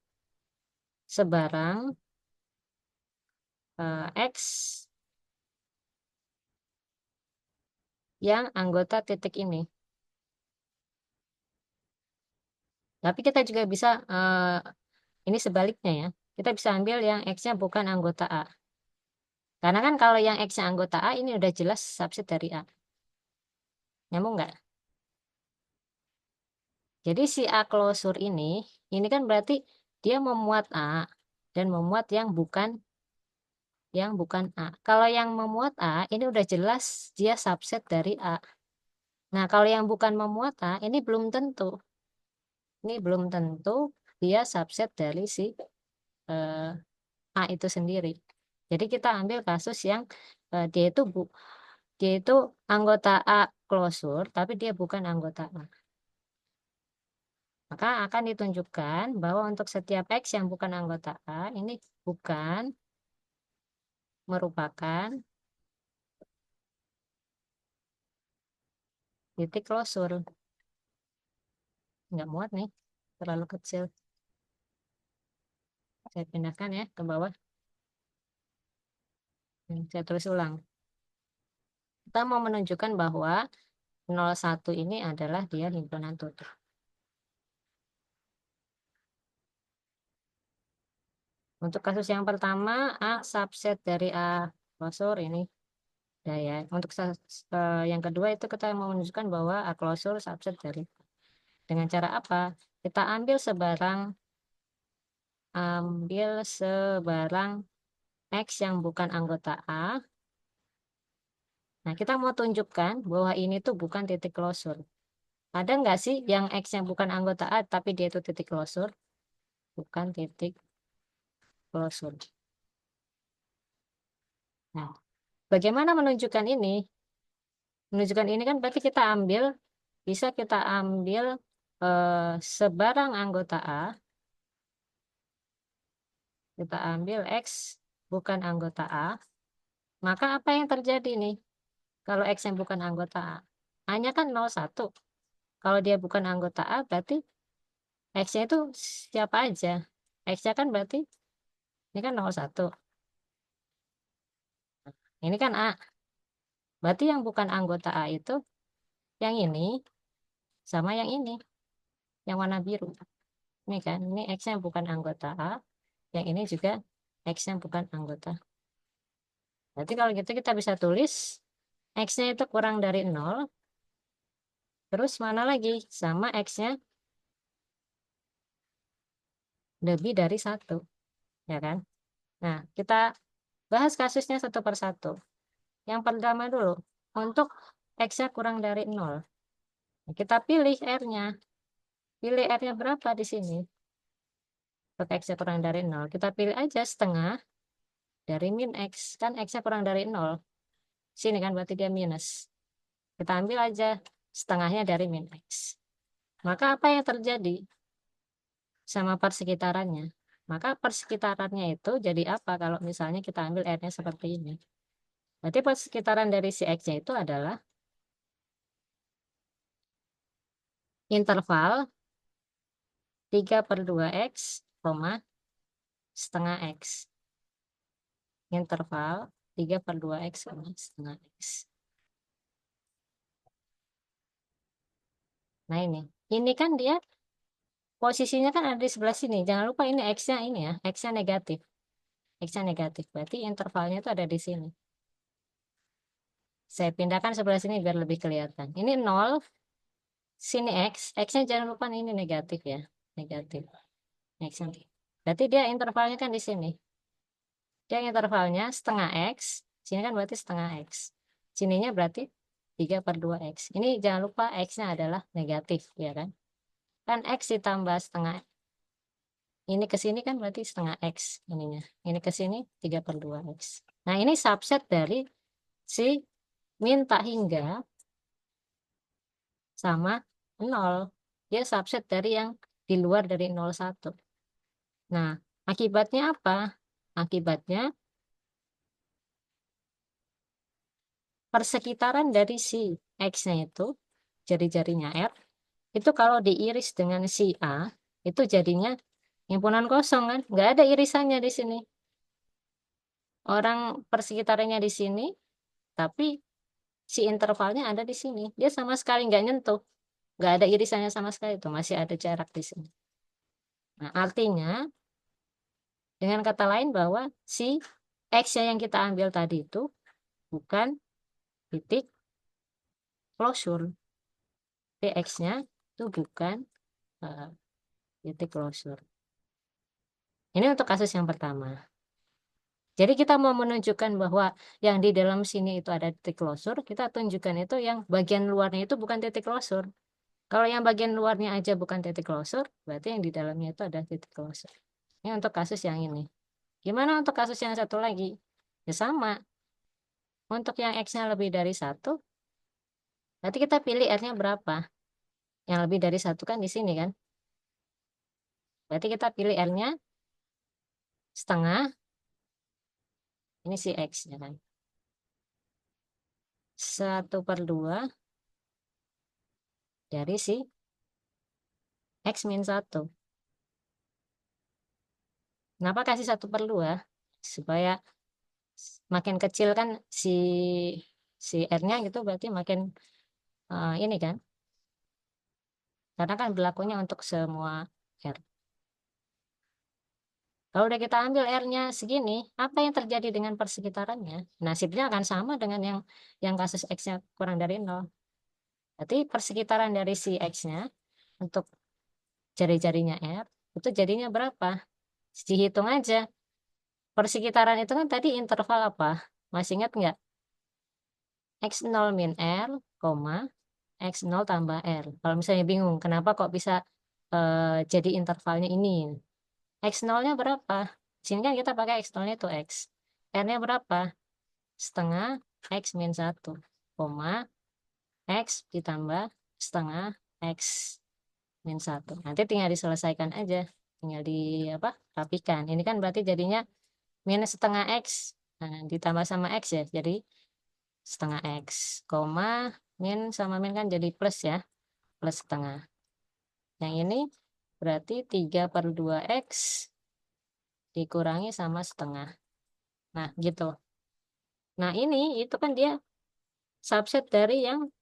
Speaker 1: sebarang X yang anggota titik ini. Tapi kita juga bisa, ini sebaliknya ya. Kita bisa ambil yang X-nya bukan anggota A. Karena kan kalau yang X-nya anggota A ini udah jelas subset dari A. Nyambung nggak? Jadi si A closure ini kan berarti dia memuat A dan memuat yang bukan A. Kalau yang memuat A ini udah jelas dia subset dari A. Nah, kalau yang bukan memuat A ini belum tentu. ini belum tentu dia subset dari si A itu sendiri. Jadi kita ambil kasus yang dia itu anggota A klosur, tapi dia bukan anggota A. Maka akan ditunjukkan bahwa untuk setiap X yang bukan anggota A, ini bukan merupakan titik klosur. Nggak muat nih, terlalu kecil. Saya pindahkan ya ke bawah. Saya tulis ulang. Kita mau menunjukkan bahwa 01 ini adalah dia himpunan tutup. Untuk kasus yang pertama, A subset dari A klosur ini. Ya. Untuk yang kedua itu kita mau menunjukkan bahwa A klosur subset dari. Dengan cara apa? Kita ambil sebarang X yang bukan anggota A. Nah, kita mau tunjukkan bahwa ini tuh bukan titik klosur. Ada nggak sih yang X yang bukan anggota A, tapi dia itu titik klosur? Bukan titik klosur. Nah, bagaimana menunjukkan ini? Menunjukkan ini kan berarti bisa kita ambil sebarang anggota A, kita ambil X bukan anggota A, maka apa yang terjadi nih? Kalau X yang bukan anggota A, A-nya kan 01. Kalau dia bukan anggota A, berarti X-nya itu siapa aja? X-nya kan berarti ini kan 01. Ini kan A. Berarti yang bukan anggota A itu yang ini sama yang ini, yang warna biru. Ini kan, ini X-nya bukan anggota A, yang ini juga X-nya bukan anggota. Berarti kalau gitu kita bisa tulis X-nya itu kurang dari 0, terus mana lagi? Sama X-nya lebih dari 1, ya kan? Nah, kita bahas kasusnya satu persatu. Yang pertama dulu, untuk X-nya kurang dari 0. Kita pilih R-nya. Pilih R-nya berapa di sini? Untuk X-nya kurang dari 0. Kita pilih aja setengah dari min X. Kan X-nya kurang dari 0. Sini kan berarti dia minus. Kita ambil aja setengahnya dari min X. Maka apa yang terjadi sama persekitarannya? Maka persekitarannya itu jadi apa kalau misalnya kita ambil R-nya seperti ini? Berarti persekitaran dari si X-nya itu adalah interval 3/2X, setengah X. Interval 3/2X, setengah X. Nah ini kan dia posisinya kan ada di sebelah sini. Jangan lupa ini X-nya ini ya, X-nya negatif. X-nya negatif, berarti intervalnya itu ada di sini. Saya pindahkan sebelah sini biar lebih kelihatan. Ini 0, sini X. X-nya jangan lupa ini negatif ya. Negatif. X-nya. Berarti dia intervalnya kan di sini. Dia intervalnya setengah X. Sini kan berarti setengah X. Sininya berarti 3/2X. Ini jangan lupa X-nya adalah negatif, ya kan? Kan X ditambah setengah. Ini ke sini kan berarti setengah X ininya. Ini ke sini 3/2X. Nah, ini subset dari si min tak hingga sama 0. Dia subset dari yang di luar dari 01. Nah, akibatnya apa? Akibatnya persekitaran dari si X-nya itu, jari-jarinya R, itu kalau diiris dengan si A, itu jadinya himpunan kosong kan? Nggak ada irisannya di sini. Orang persekitarannya di sini, tapi si intervalnya ada di sini. Dia sama sekali nggak nyentuh. Nggak ada irisannya sama sekali itu. Masih ada jarak di sini. Nah, artinya, dengan kata lain bahwa si X yang kita ambil tadi itu bukan titik closure. X-nya itu bukan eh, titik closure. Ini untuk kasus yang pertama. Jadi kita mau menunjukkan bahwa yang di dalam sini itu ada titik closure, kita tunjukkan itu yang bagian luarnya itu bukan titik closure. Kalau yang bagian luarnya aja bukan titik closure, berarti yang di dalamnya itu ada titik closure. Ini untuk kasus yang ini. Gimana untuk kasus yang satu lagi? Ya sama. Untuk yang X-nya lebih dari satu, berarti kita pilih R-nya berapa? Yang lebih dari satu kan di sini kan? Berarti kita pilih R-nya setengah, ini si X-nya kan. 1/2 dari si X min 1. Kenapa kasih 1/2? Supaya makin kecil kan si R-nya gitu, berarti makin ini kan. Karena kan berlakunya untuk semua R. Kalau udah kita ambil R-nya segini, apa yang terjadi dengan persekitarannya? Nasibnya akan sama dengan yang kasus X-nya kurang dari 0. Berarti persekitaran dari si X-nya untuk jari-jarinya R, itu jadinya berapa? Dihitung aja. Persekitaran itu kan tadi interval apa? Masih ingat nggak? X0 min R, X0 tambah R. Kalau misalnya bingung, kenapa kok bisa jadi intervalnya ini? X0-nya berapa? Di sini kan kita pakai X0-nya itu X. R-nya berapa? Setengah X min 1, X ditambah setengah X min 1. Nanti tinggal diselesaikan aja. Tinggal di apa? Rapikan. Ini kan berarti jadinya minus setengah X. Nah, ditambah sama X ya. Jadi setengah X, min sama min kan jadi plus ya. Plus setengah. Yang ini berarti 3/2 X dikurangi sama setengah. Nah, gitu. Nah, ini itu kan dia subset dari yang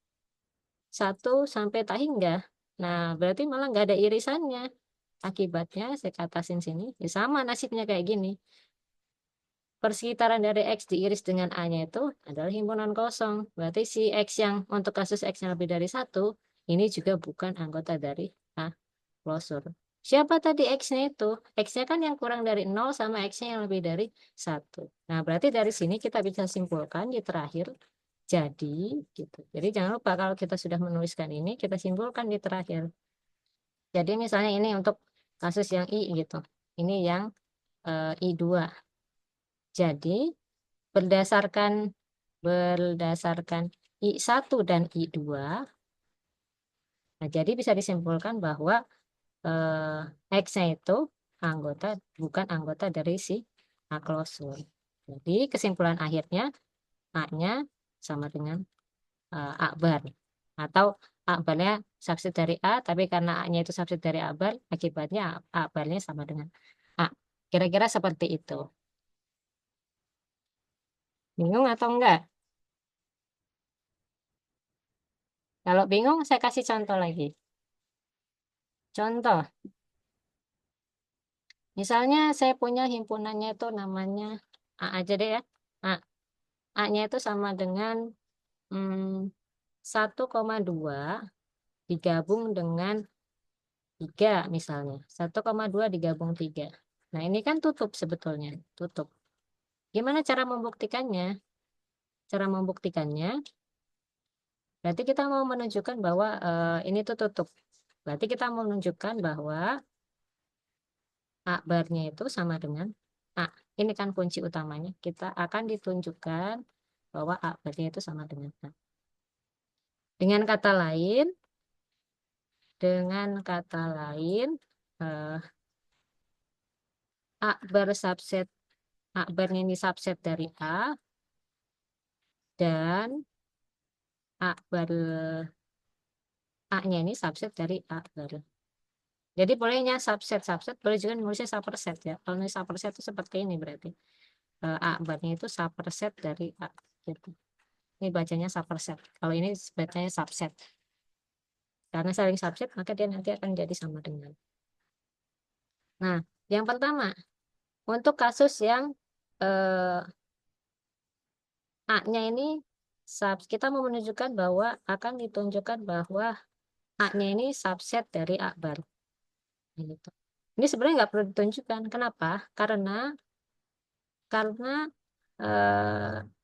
Speaker 1: 1 sampai tak hingga. Nah, berarti malah nggak ada irisannya. Akibatnya saya katasin sini, ya sama nasibnya kayak gini. Persekitaran dari X diiris dengan A-nya itu adalah himpunan kosong. Berarti si X yang untuk kasus X yang lebih dari 1, ini juga bukan anggota dari A closure. Siapa tadi X-nya itu? X-nya kan yang kurang dari 0 sama X-nya yang lebih dari 1. Nah, berarti dari sini kita bisa simpulkan di terakhir. Jadi, gitu. Jadi jangan lupa kalau kita sudah menuliskan ini, kita simpulkan di terakhir. Jadi misalnya ini untuk kasus yang I gitu. Ini yang I2. Jadi berdasarkan berdasarkan I1 dan I2, nah jadi bisa disimpulkan bahwa X-nya itu anggota bukan anggota dari si A closure. Jadi kesimpulan akhirnya A-nya sama dengan A bar. Atau A barnya subset dari A, tapi karena A-nya itu subset dari A bar, akibatnya A barnya sama dengan A. Kira-kira seperti itu. Bingung atau enggak? Kalau bingung, saya kasih contoh lagi. Contoh, misalnya saya punya himpunannya itu namanya A aja deh ya. A. A-nya itu sama dengan 1,2 digabung dengan 3 misalnya. 1,2 digabung 3. Nah, ini kan tutup sebetulnya. Tutup. Gimana cara membuktikannya? Cara membuktikannya, berarti kita mau menunjukkan bahwa ini tuh tutup. Berarti kita mau menunjukkan bahwa A barnya itu sama dengan A. Ini kan kunci utamanya. Kita akan ditunjukkan bahwa A barnya itu sama dengan A. Dengan kata lain, dengan kata lain, eh, A bar subset, A barnya ini subset dari A, dan A bar A-nya ini subset dari A bar. Jadi bolehnya subset-subset, boleh juga nulisnya subset ya. Kalau nulis subset itu seperti ini berarti. A barnya itu subset dari A. Gitu. Ini bacanya subset. Kalau ini bacanya subset. Karena saling subset, maka dia nanti akan jadi sama dengan. Nah, yang pertama, untuk kasus yang eh, A-nya ini, kita mau menunjukkan bahwa akan ditunjukkan bahwa A-nya ini subset dari A bar. Gitu. Ini sebenarnya nggak perlu ditunjukkan. Kenapa? Karena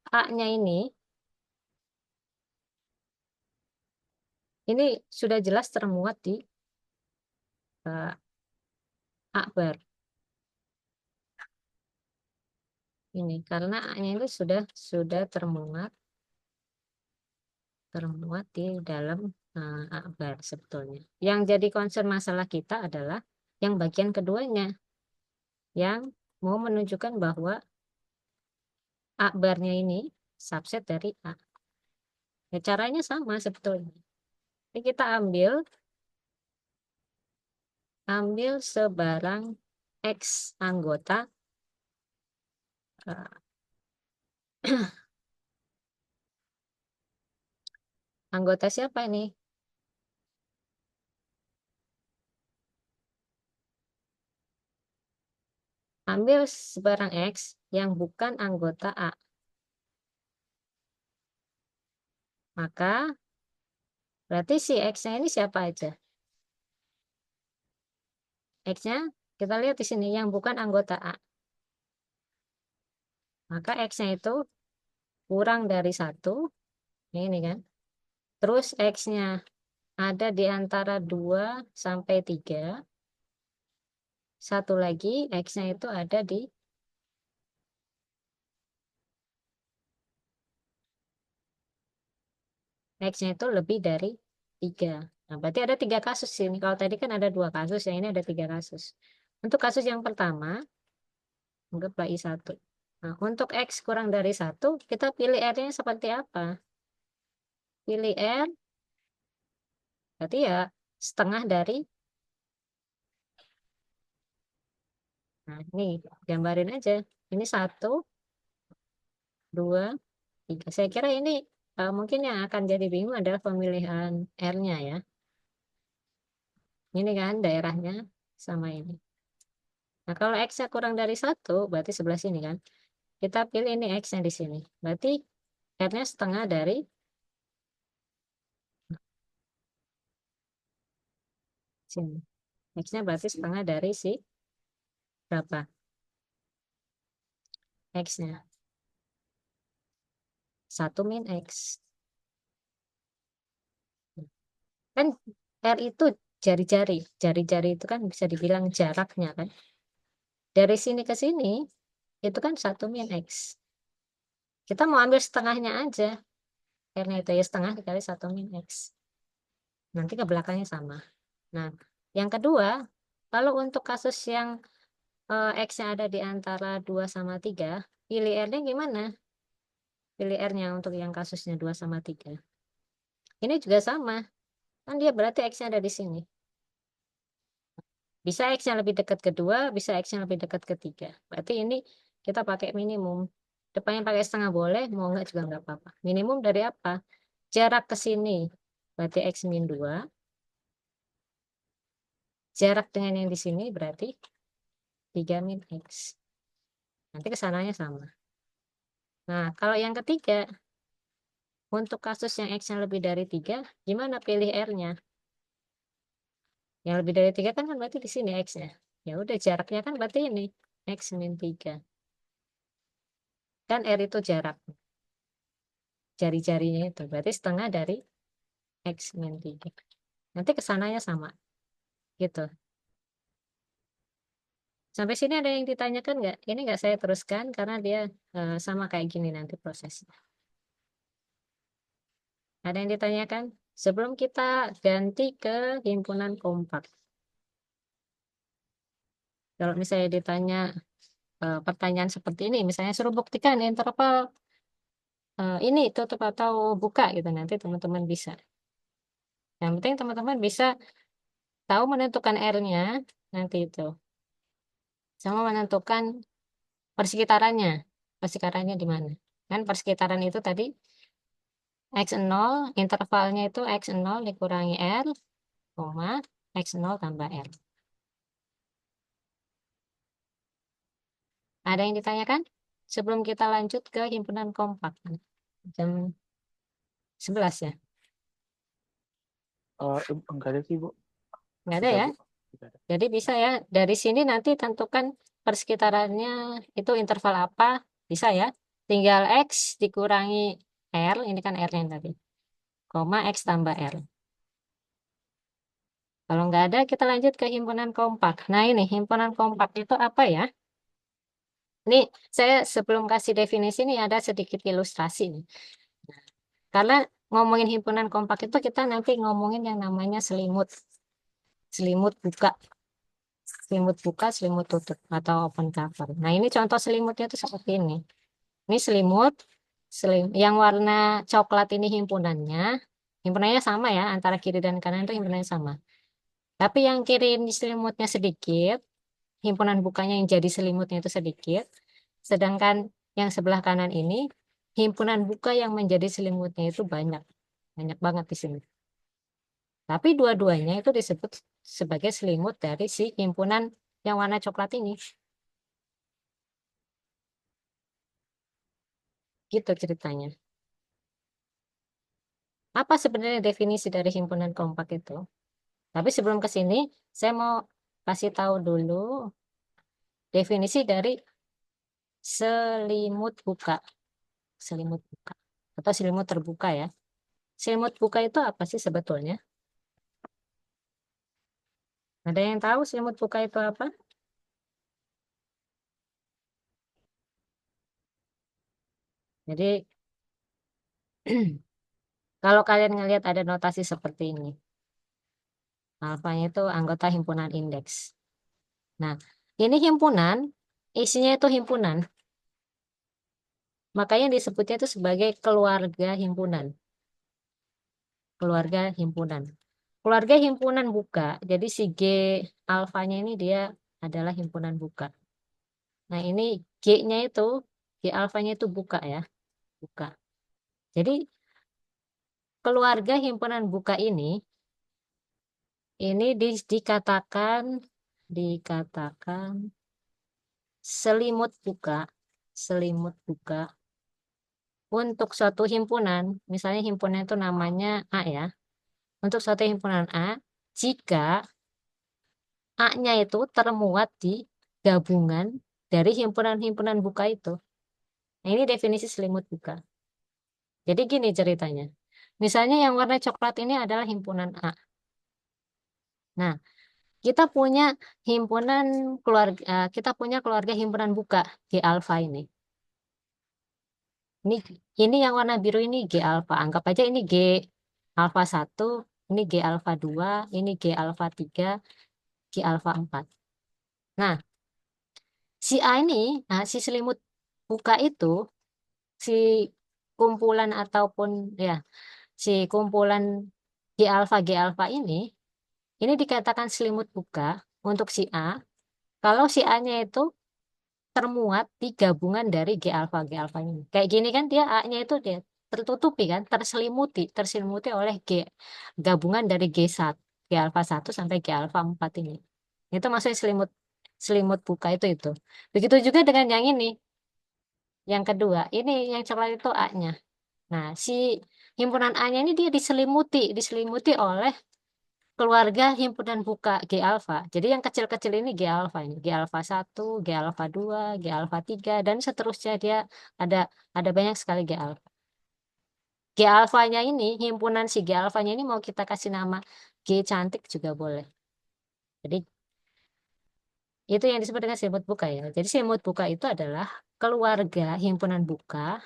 Speaker 1: A-nya ini Ini sudah jelas termuat di A bar. Ini karena A-nya itu sudah termuat di dalam A bar sebetulnya. Yang jadi concern masalah kita adalah yang bagian keduanya, yang mau menunjukkan bahwa A barnya ini subset dari A. Ya, caranya sama sebetulnya. Ini kita ambil sebarang X anggota anggota siapa ini? Ambil sebarang X yang bukan anggota A. Maka berarti si X-nya ini siapa aja? X-nya kita lihat di sini yang bukan anggota A. Maka X-nya itu kurang dari 1. Ini kan. Terus X-nya ada di antara 2 sampai 3. Satu lagi X-nya itu ada di X-nya itu lebih dari 3. Nah, berarti ada 3 kasus sini. Kalau tadi kan ada 2 kasus, yang ini ada 3 kasus. Untuk kasus yang pertama, anggaplah I1. Nah, untuk X kurang dari 1, kita pilih R-nya seperti apa? Pilih R, berarti ya setengah dari, nah ini gambarin aja. Ini 1, 2, 3. Saya kira ini mungkin yang akan jadi bingung adalah pemilihan R-nya ya. Ini kan daerahnya sama ini. Nah, kalau X-nya kurang dari 1, berarti sebelah sini kan. Kita pilih ini X-nya di sini. Berarti R-nya setengah dari sini. X-nya berarti setengah dari si berapa? X-nya. 1 min X. Kan R itu jari-jari. Jari-jari itu kan bisa dibilang jaraknya kan. Dari sini ke sini, itu kan 1 min X. Kita mau ambil setengahnya aja. Karena itu ya setengah dikali 1 min X. Nanti ke belakangnya sama. Nah, yang kedua, kalau untuk kasus yang X-nya ada di antara 2 sama 3, pilih R-nya gimana? Pilih R-nya untuk yang kasusnya 2 sama 3. Ini juga sama. Kan dia berarti X-nya ada di sini. Bisa X-nya lebih dekat ke 2, bisa X-nya lebih dekat ke 3. Berarti ini kita pakai minimum. Depannya pakai setengah boleh, mau enggak juga enggak apa-apa. Minimum dari apa? Jarak ke sini. Berarti X min 2. Jarak dengan yang di sini berarti 3 min X. Nanti kesananya sama. Nah, kalau yang ketiga, untuk kasus yang X-nya lebih dari 3, gimana pilih R-nya? Yang lebih dari 3 kan berarti di sini X-nya. Ya udah jaraknya kan berarti ini X min 3. Kan R itu jarak. Jari-jarinya itu. Berarti setengah dari X min 3. Nanti kesananya sama. Gitu. Sampai sini ada yang ditanyakan nggak? Ini nggak saya teruskan karena dia sama kayak gini nanti prosesnya. Ada yang ditanyakan? Sebelum kita ganti ke himpunan kompak. Kalau misalnya ditanya pertanyaan seperti ini, misalnya suruh buktikan interval ini tutup atau buka gitu, nanti teman-teman bisa. Yang penting teman-teman bisa tahu menentukan R-nya nanti itu. Sama menentukan persekitarannya. Persekitarannya di mana? Kan persekitaran itu tadi X0, intervalnya itu X0 dikurangi R, koma, X0 tambah R. Ada yang ditanyakan? Sebelum kita lanjut ke himpunan kompak. Jam 11 ya?
Speaker 3: Enggak ada sih, Bu.
Speaker 1: Nggak ada
Speaker 3: Tidak,
Speaker 1: ya?
Speaker 3: Bu. Tidak ada.
Speaker 1: Jadi bisa ya, dari sini nanti tentukan persekitarannya itu interval apa, bisa ya. Tinggal X dikurangi R, ini kan R-nya tadi, koma X tambah R. Kalau nggak ada, kita lanjut ke himpunan kompak. Nah, ini himpunan kompak itu apa ya? Ini saya sebelum kasih definisi ini ada sedikit ilustrasi nih. Karena ngomongin himpunan kompak itu kita nanti ngomongin yang namanya selimut. Selimut buka. Selimut buka, selimut tutup atau open cover. Nah, ini contoh selimutnya itu seperti ini. Ini selimut, yang warna coklat ini himpunannya. Himpunannya sama ya, antara kiri dan kanan itu himpunannya sama. Tapi yang kiri ini selimutnya sedikit, himpunan bukanya yang jadi selimutnya itu sedikit. Sedangkan yang sebelah kanan ini, himpunan buka yang menjadi selimutnya itu banyak. Banyak banget di sini. Tapi dua-duanya itu disebut sebagai selimut dari si himpunan yang warna coklat ini. Gitu ceritanya. Apa sebenarnya definisi dari himpunan kompak itu? Tapi sebelum ke sini, saya mau kasih tahu dulu definisi dari selimut buka. Selimut buka. Atau selimut terbuka ya. Selimut buka itu apa sih sebetulnya? Ada yang tahu selimut buka itu apa? Jadi, kalau kalian ngelihat ada notasi seperti ini. Alfanya itu anggota himpunan indeks. Nah, ini himpunan, isinya itu himpunan. Makanya disebutnya itu sebagai keluarga himpunan. Keluarga himpunan. Keluarga himpunan buka. Jadi si G alfanya ini dia adalah himpunan buka. Nah, ini G-nya itu, G alfanya itu buka ya. Buka. Jadi keluarga himpunan buka ini dikatakan selimut buka, selimut buka untuk suatu himpunan, misalnya himpunan itu namanya A ya. Untuk suatu himpunan A, jika A-nya itu termuat di gabungan dari himpunan-himpunan buka itu. Nah, ini definisi selimut buka. Jadi gini ceritanya. Misalnya yang warna coklat ini adalah himpunan A. Nah, kita punya kita punya keluarga himpunan buka G alfa ini. Ini ini yang warna biru ini G alfa. Anggap aja ini G alfa 1, ini G alfa 2, ini G alfa 3, G alfa 4. Nah, si A ini, si selimut buka itu, si kumpulan ataupun ya, si kumpulan G alfa ini dikatakan selimut buka untuk si A. Kalau si A-nya itu termuat di gabungan dari G alfa ini. Kayak gini kan dia A-nya itu dia tertutupi kan, terselimuti oleh gabungan dari G1, G alfa 1 sampai G alfa 4 ini. Itu maksudnya selimut selimut buka itu. Begitu juga dengan yang ini. Yang kedua, ini yang coklat itu A-nya. Nah, si himpunan A-nya ini dia diselimuti oleh keluarga himpunan buka G alfa. Jadi yang kecil-kecil ini G alfa ini, G alfa 1, G alfa 2, G alfa 3 dan seterusnya dia ada ada banyak sekali G alfa. G alfanya ini, himpunan si G alfanya ini mau kita kasih nama G cantik juga boleh. Jadi itu yang disebut dengan selimut buka ya. Jadi selimut buka itu adalah keluarga himpunan buka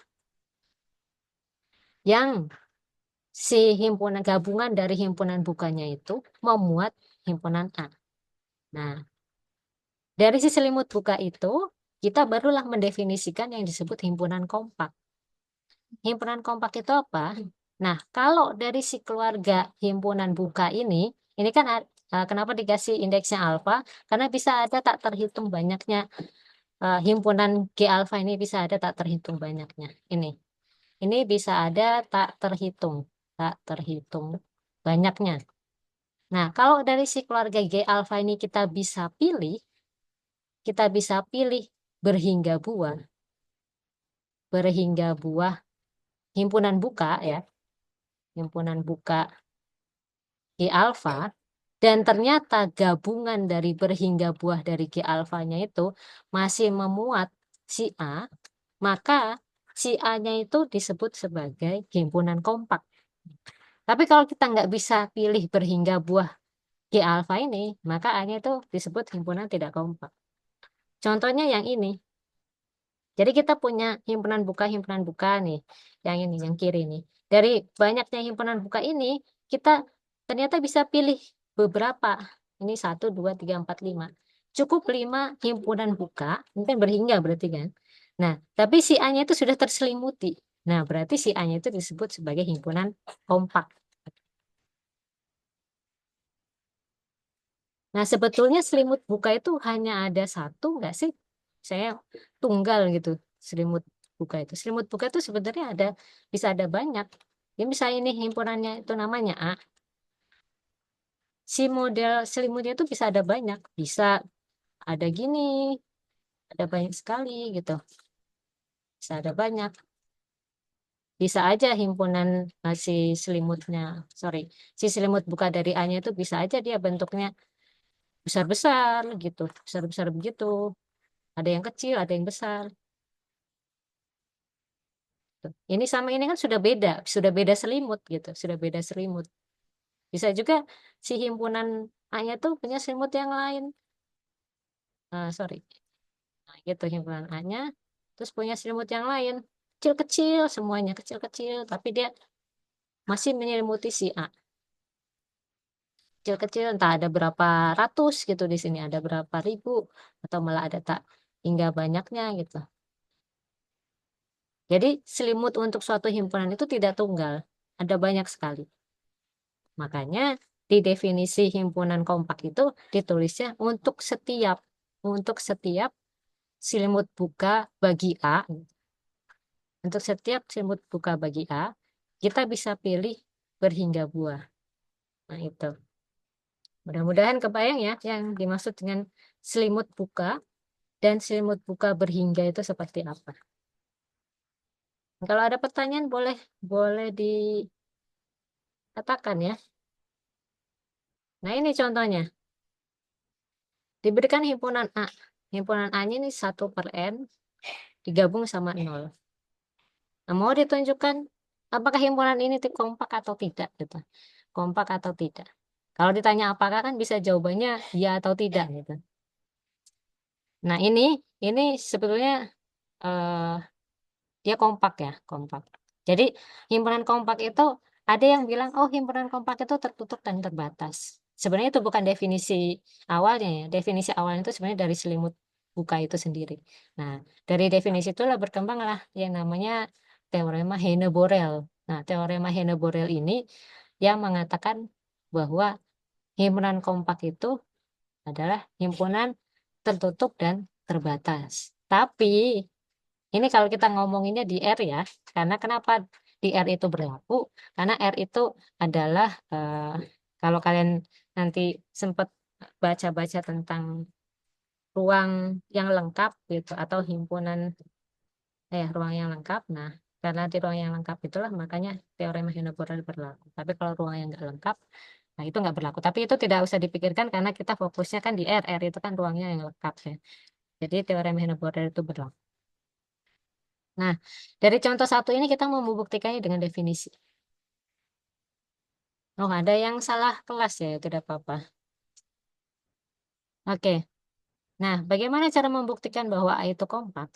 Speaker 1: yang si himpunan gabungan dari himpunan bukanya itu memuat himpunan A. Nah, dari si selimut buka itu, kita barulah mendefinisikan yang disebut himpunan kompak. Himpunan kompak itu apa? Nah, kalau dari si keluarga himpunan buka ini kan kenapa dikasih indeksnya alfa? Karena bisa ada tak terhitung banyaknya himpunan G alfa ini bisa ada tak terhitung banyaknya. Ini bisa ada tak terhitung banyaknya. Nah, kalau dari si keluarga G alfa ini kita bisa pilih berhingga buah himpunan buka ya, himpunan buka G alfa, dan ternyata gabungan dari berhingga buah dari G alfanya itu masih memuat si A, maka si A-nya itu disebut sebagai himpunan kompak. Tapi kalau kita nggak bisa pilih berhingga buah G alfa ini, maka A-nya itu disebut himpunan tidak kompak. Contohnya yang ini. Jadi kita punya himpunan buka nih, yang ini, yang kiri nih. Dari banyaknya himpunan buka ini, kita ternyata bisa pilih beberapa. Ini 1, 2, 3, 4, 5. Cukup 5 himpunan buka, ini kan berhingga berarti kan. Nah, tapi si A-nya itu sudah terselimuti. Nah, berarti si A-nya itu disebut sebagai himpunan kompak. Nah, sebetulnya selimut buka itu hanya ada satu nggak sih? Saya tunggal gitu, selimut buka itu. Selimut buka itu sebenarnya bisa ada banyak. Ya, misalnya ini himpunannya itu namanya A. Si model selimutnya itu bisa ada banyak. Bisa ada gini, ada banyak sekali gitu. Bisa ada banyak. Bisa aja himpunan si selimutnya, sorry, si selimut buka dari A-nya itu bisa aja dia bentuknya besar-besar gitu, besar-besar begitu. Ada yang kecil, ada yang besar. Ini sama ini kan sudah beda selimut gitu, sudah beda selimut. Bisa juga si himpunan A-nya tuh punya selimut yang lain. Sorry, nah, gitu himpunan A-nya, terus punya selimut yang lain, kecil-kecil semuanya kecil-kecil, tapi dia masih menyelimuti si A. Kecil-kecil, entah ada berapa ratus gitu di sini, ada berapa ribu, atau malah ada tak hingga banyaknya gitu. Jadi selimut untuk suatu himpunan itu tidak tunggal, ada banyak sekali. Makanya di definisi himpunan kompak itu ditulisnya untuk setiap selimut buka bagi A. Untuk setiap selimut buka bagi A, kita bisa pilih berhingga buah. Nah, itu. Mudah-mudahan kebayang ya yang dimaksud dengan selimut buka dan selimut buka berhingga itu seperti apa. Kalau ada pertanyaan boleh boleh dikatakan ya. Nah, ini contohnya. Diberikan himpunan A. Himpunan A-nya ini 1/N digabung sama 0. Nah, mau ditunjukkan apakah himpunan ini kompak atau tidak gitu. Kompak atau tidak. Kalau ditanya apakah kan bisa jawabannya ya atau tidak gitu. Nah, ini sebetulnya eh, dia kompak ya, kompak. Jadi himpunan kompak itu ada yang bilang oh himpunan kompak itu tertutup dan terbatas. Sebenarnya itu bukan definisi awalnya ya. Definisi awalnya itu sebenarnya dari selimut buka itu sendiri. Nah, dari definisi itulah berkembanglah yang namanya teorema Heine-Borel. Nah, teorema Heine-Borel ini yang mengatakan bahwa himpunan kompak itu adalah himpunan tertutup dan terbatas. Tapi ini kalau kita ngomonginnya di R ya, karena kenapa di R itu berlaku? Karena R itu adalah kalau kalian nanti sempat baca-baca tentang ruang yang lengkap gitu atau himpunan ruang yang lengkap. Nah, karena di ruang yang lengkap itulah makanya teorema Heine-Borel berlaku. Tapi kalau ruang yang nggak lengkap, nah itu nggak berlaku. Tapi itu tidak usah dipikirkan karena kita fokusnya kan di R. R itu kan ruangnya yang lengkap ya. Jadi teorema Heine-Borel itu berlaku. Nah, dari contoh satu ini kita mau membuktikannya dengan definisi. Oh, ada yang salah kelas ya, tidak apa-apa. Oke. Nah, bagaimana cara membuktikan bahwa A itu kompak?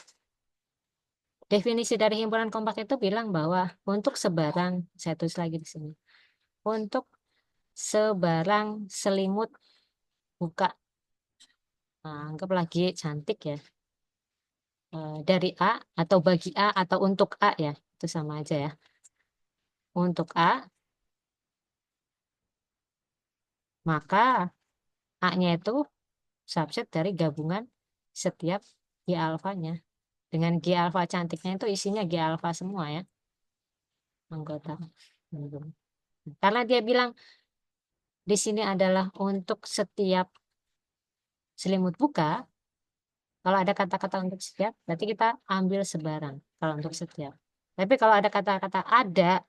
Speaker 1: Definisi dari himpunan kompak itu bilang bahwa untuk sebarang, saya tulis lagi di sini. Untuk sebarang selimut buka, nah, anggap lagi cantik ya, dari A atau bagi A atau untuk A ya, itu sama aja ya. Untuk A, maka A-nya itu subset dari gabungan setiap G alfanya. Dengan G alfa cantiknya itu isinya G alfa semua ya, anggota. Karena dia bilang di sini adalah untuk setiap selimut buka, kalau ada kata-kata untuk setiap, berarti kita ambil sebarang kalau untuk setiap. Tapi kalau ada kata-kata ada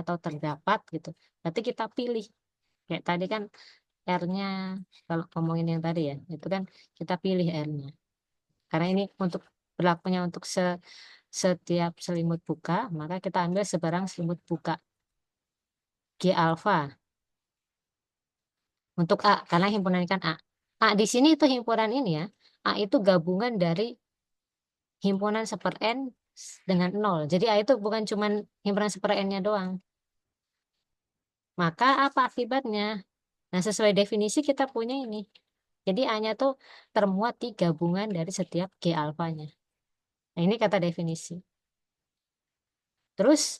Speaker 1: atau terdapat gitu, berarti kita pilih. Kayak tadi kan R-nya, kalau ngomongin yang tadi ya, itu kan kita pilih R-nya. Karena ini untuk berlakunya untuk setiap selimut buka, maka kita ambil sebarang selimut buka G alfa. Untuk A, karena himpunan kan A. A di sini itu himpunan ini ya. A itu gabungan dari himpunan seper N dengan 0. Jadi A itu bukan cuma himpunan seper N-nya doang. Maka apa akibatnya? Nah, sesuai definisi kita punya ini. Jadi A-nya tuh termuat di gabungan dari setiap G alfanya. Nah, ini kata definisi. Terus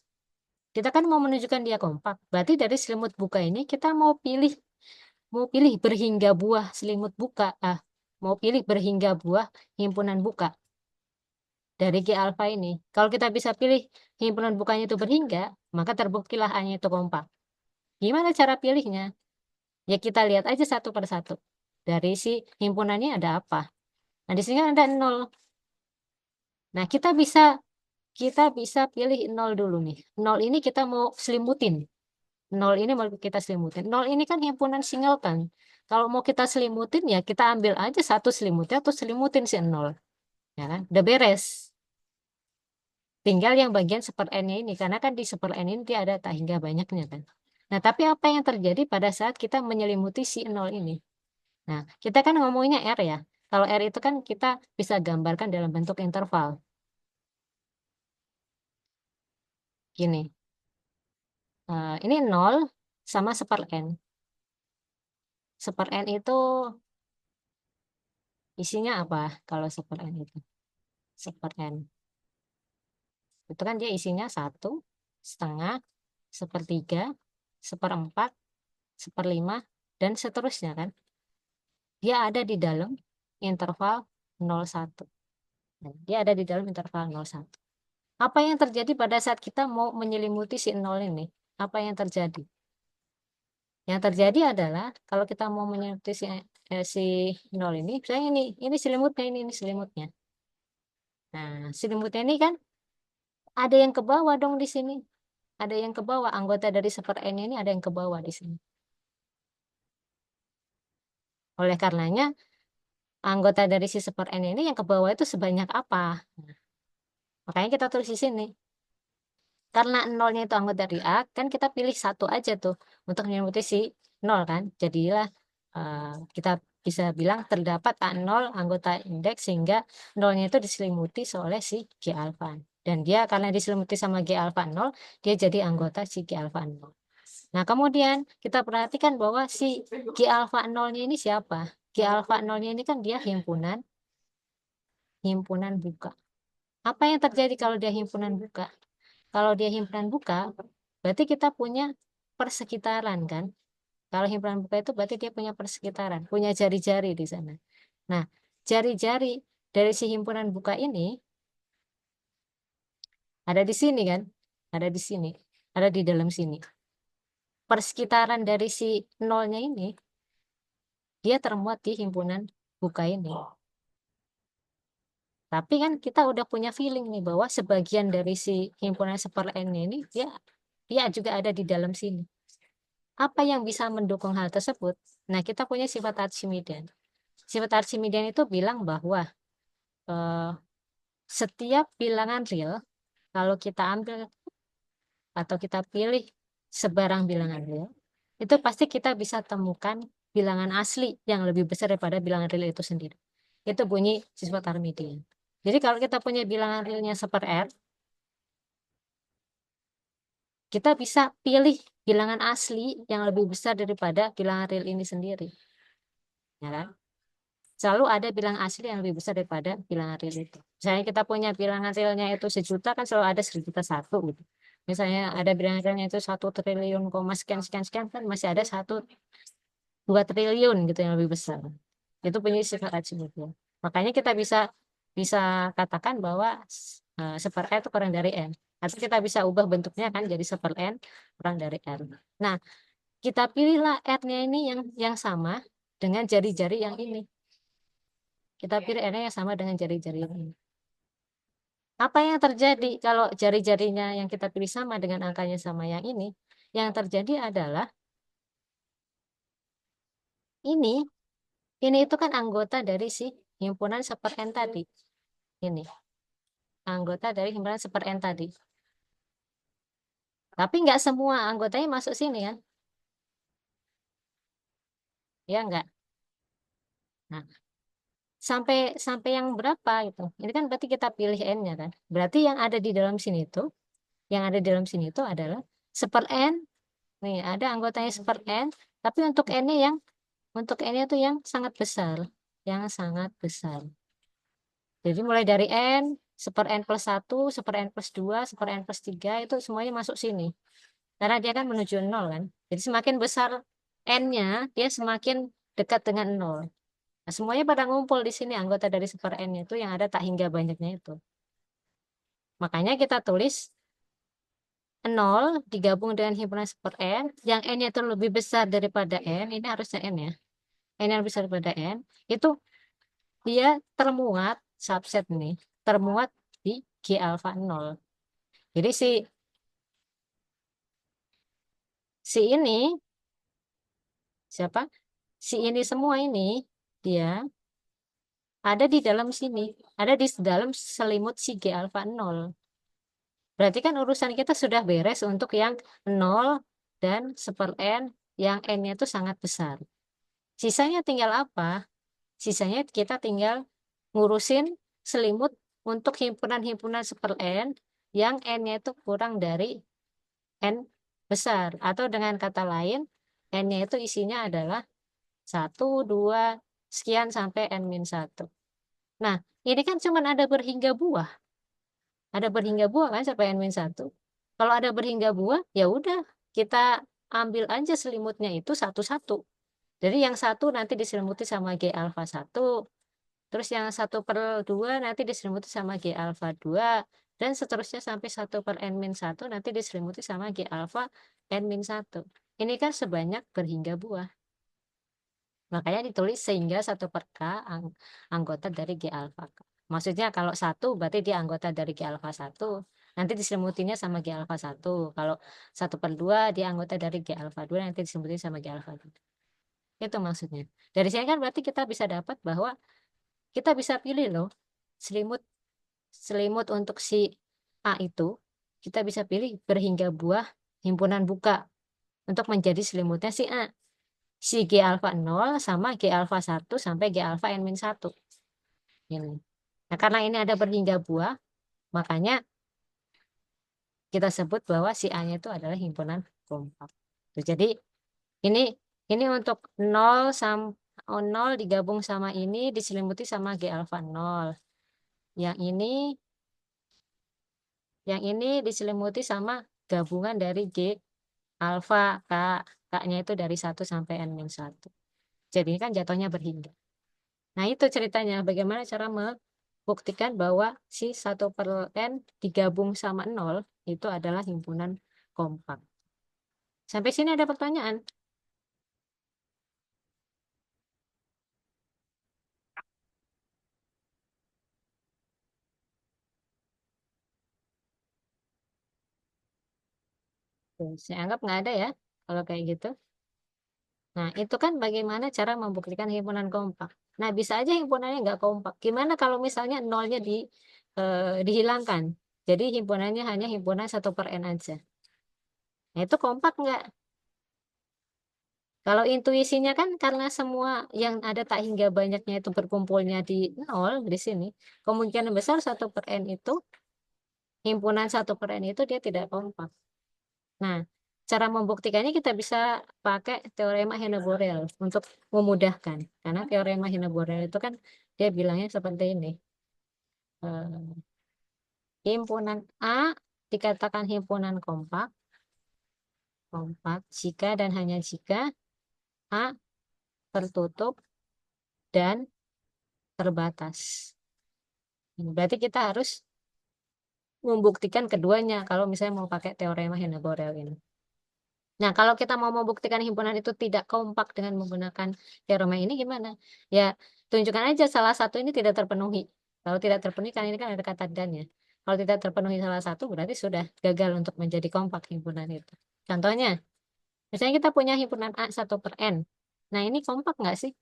Speaker 1: kita kan mau menunjukkan dia kompak. Berarti dari selimut buka ini kita mau pilih berhingga buah selimut buka. Mau pilih berhingga buah himpunan buka dari G alfa ini. Kalau kita bisa pilih himpunan bukanya itu berhingga, maka terbuktilah A-nya itu kompak. Gimana cara pilihnya? Ya kita lihat aja satu per satu. Dari si himpunannya ada apa? Nah, di sini kan ada 0. Nah, kita bisa pilih 0 dulu nih. 0 ini kita mau selimutin. 0 ini mau kita selimutin. 0 ini kan himpunan singleton. Kalau mau kita selimutin ya kita ambil aja satu selimutnya atau selimutin si 0. Ya kan? Udah beres. Tinggal yang bagian seper N-nya ini. Karena kan di seper N ini dia ada tak hingga banyaknya kan. Nah, tapi apa yang terjadi pada saat kita menyelimuti si 0 ini? Nah, kita kan ngomongnya R ya. Kalau R itu kan kita bisa gambarkan dalam bentuk interval. Gini, ini 0 sama seper N. Seper N itu isinya apa kalau seper N itu? Seper N. Itu kan dia isinya 1/2, 1/3, 1/4, 1/5, dan seterusnya kan. Dia ada di dalam interval 0,1. Dia ada di dalam interval 0,1. Apa yang terjadi pada saat kita mau menyelimuti si 0 ini? Apa yang terjadi? Yang terjadi adalah kalau kita mau menyelimuti si 0 ini, misalnya ini selimutnya, ini selimutnya. Nah, selimutnya ini kan ada yang ke bawah dong di sini. Ada yang ke bawah, anggota dari seper N ini ada yang ke bawah di sini. Oleh karenanya, anggota dari si seper N ini yang ke bawah itu sebanyak apa? Nah, makanya kita tulis di sini. Karena nolnya itu anggota dari A, kan kita pilih satu aja tuh untuk menyelimuti si 0 kan. Jadilah kita bisa bilang terdapat A0 anggota indeks sehingga nolnya itu diselimuti oleh si G alfa. Dan dia karena diselimuti sama G alfa 0, dia jadi anggota si G alfa 0. Nah, kemudian kita perhatikan bahwa si G alfa 0-nya ini siapa? G alfa 0-nya ini kan dia himpunan buka. Apa yang terjadi kalau dia himpunan buka? Kalau dia himpunan buka, berarti kita punya persekitaran kan? Kalau himpunan buka itu berarti dia punya persekitaran, punya jari-jari di sana. Nah, jari-jari dari si himpunan buka ini ada di sini kan? Ada di sini, ada di dalam sini. Persekitaran dari si nolnya ini, dia termuat di himpunan buka ini. Tapi kan kita udah punya feeling nih bahwa sebagian dari si himpunan seper N ini dia juga ada di dalam sini. Apa yang bisa mendukung hal tersebut? Nah, kita punya sifat Archimedean. Sifat Archimedean itu bilang bahwa eh, setiap bilangan real, kalau kita ambil atau kita pilih sebarang bilangan real, itu pasti kita bisa temukan bilangan asli yang lebih besar daripada bilangan real itu sendiri. Itu bunyi sifat Archimedean. Jadi kalau kita punya bilangan realnya seper R, kita bisa pilih bilangan asli yang lebih besar daripada bilangan real ini sendiri. Ya kan? Selalu ada bilangan asli yang lebih besar daripada bilangan real itu. Misalnya kita punya bilangan realnya itu 1.000.000, kan selalu ada 1.000.001 gitu. Misalnya ada bilangan realnya itu 1 triliun, sekian sekian sekian, kan masih ada 1,2 triliun gitu yang lebih besar. Itu punya sifat Archimedean. Makanya kita bisa bisa katakan bahwa seper N itu kurang dari N. Atau kita bisa ubah bentuknya kan jadi seper N kurang dari N. Nah, kita pilihlah R-nya ini yang sama dengan jari-jari yang ini. Kita pilih R-nya yang sama dengan jari-jari yang ini. Apa yang terjadi kalau jari-jarinya yang kita pilih sama dengan angkanya sama yang ini? Yang terjadi adalah ini, ini itu kan anggota dari si himpunan seper N tadi. Ini, anggota dari himpunan seper N tadi. Tapi nggak semua anggotanya masuk sini kan? ya enggak? Nah, sampai sampai yang berapa itu? Ini kan berarti kita pilih n-nya kan. Berarti yang ada di dalam sini itu, yang ada di dalam sini itu adalah seper n. Nih, ada anggotanya seper n, tapi untuk n-nya yang untuk n-nya itu yang sangat besar, yang sangat besar. Jadi mulai dari n, seper n plus 1, seper n plus 2, seper n plus 3 itu semuanya masuk sini. Karena dia kan menuju 0 kan. Jadi semakin besar n-nya, dia semakin dekat dengan 0. Nah, semuanya pada ngumpul di sini anggota dari seper n itu yang ada tak hingga banyaknya itu. Makanya kita tulis 0 digabung dengan himpunan seper n, yang n-nya itu lebih besar daripada n, ini harusnya n ya. N yang lebih besar daripada n, itu dia termuat, subset nih, termuat di G alfa 0. Jadi si ini, siapa? Si ini semua ini, dia ada di dalam sini, ada di dalam selimut si G alfa 0. Berarti kan urusan kita sudah beres untuk yang 0 dan seper n yang n-nya itu sangat besar. Sisanya tinggal apa? Sisanya kita tinggal ngurusin selimut untuk himpunan-himpunan seper n yang n-nya itu kurang dari n besar. Atau dengan kata lain, n-nya itu isinya adalah 1, 2, sekian sampai n-1. Nah, ini kan cuma ada berhingga buah. Ada berhingga buah kan sampai n-1. Kalau ada berhingga buah, ya udah kita ambil aja selimutnya itu satu-satu. Jadi yang satu nanti diselimuti sama G alfa 1, terus yang 1/2 nanti diselimuti sama G alfa 2, dan seterusnya sampai 1/n-1 nanti diselimuti sama G alfa n-1. Ini kan sebanyak berhingga buah. Makanya ditulis sehingga 1/k anggota dari G alfa K. Maksudnya kalau 1 berarti dia anggota dari G alfa 1. Nanti diselimutinya sama G alfa 1. Kalau 1/2 dia anggota dari G alfa 2, nanti diselimutin sama G alfa 2. Itu maksudnya. Dari sini kan berarti kita bisa dapat bahwa kita bisa pilih loh selimut untuk si A itu. Kita bisa pilih berhingga buah himpunan buka untuk menjadi selimutnya si A. Si G alfa 0 sama G alfa 1 sampai G alfa n-1. Ini. Nah, karena ini ada berhingga buah, makanya kita sebut bahwa si A-nya itu adalah himpunan kompak. Tuh, jadi ini untuk 0 sama 0 digabung sama ini diselimuti sama G alfa 0. Yang ini diselimuti sama gabungan dari G alfa K. K-nya itu dari 1 sampai n-1. Jadi ini kan jatuhnya berhingga. Nah, itu ceritanya bagaimana cara membuktikan bahwa si 1/n digabung sama 0 itu adalah himpunan kompak. Sampai sini ada pertanyaan? Tuh, saya anggap nggak ada ya kalau kayak gitu. Nah, itu kan bagaimana cara membuktikan himpunan kompak. Nah, bisa aja himpunannya nggak kompak. Gimana kalau misalnya nolnya dihilangkan? Jadi himpunannya hanya himpunan 1/n aja. Nah, itu kompak nggak? Kalau intuisinya kan karena semua yang ada tak hingga banyaknya itu berkumpulnya di 0 di sini, kemungkinan besar 1/n itu, himpunan 1/n itu dia tidak kompak. Nah, cara membuktikannya kita bisa pakai teorema Hene-Borel untuk memudahkan. Karena teorema Hene-Borel itu kan dia bilangnya seperti ini. Himpunan A dikatakan himpunan kompak jika dan hanya jika A tertutup dan terbatas. Berarti kita harus membuktikan keduanya kalau misalnya mau pakai teorema Hene-Borel ini. Nah, kalau kita mau membuktikan himpunan itu tidak kompak dengan menggunakan teorema ini gimana? Ya, tunjukkan aja salah satu ini tidak terpenuhi. Kalau tidak terpenuhi, kan ini kan ada kata dan ya. Kalau tidak terpenuhi salah satu, berarti sudah gagal untuk menjadi kompak himpunan itu. Contohnya, misalnya kita punya himpunan A 1/n. Nah, ini kompak nggak sih?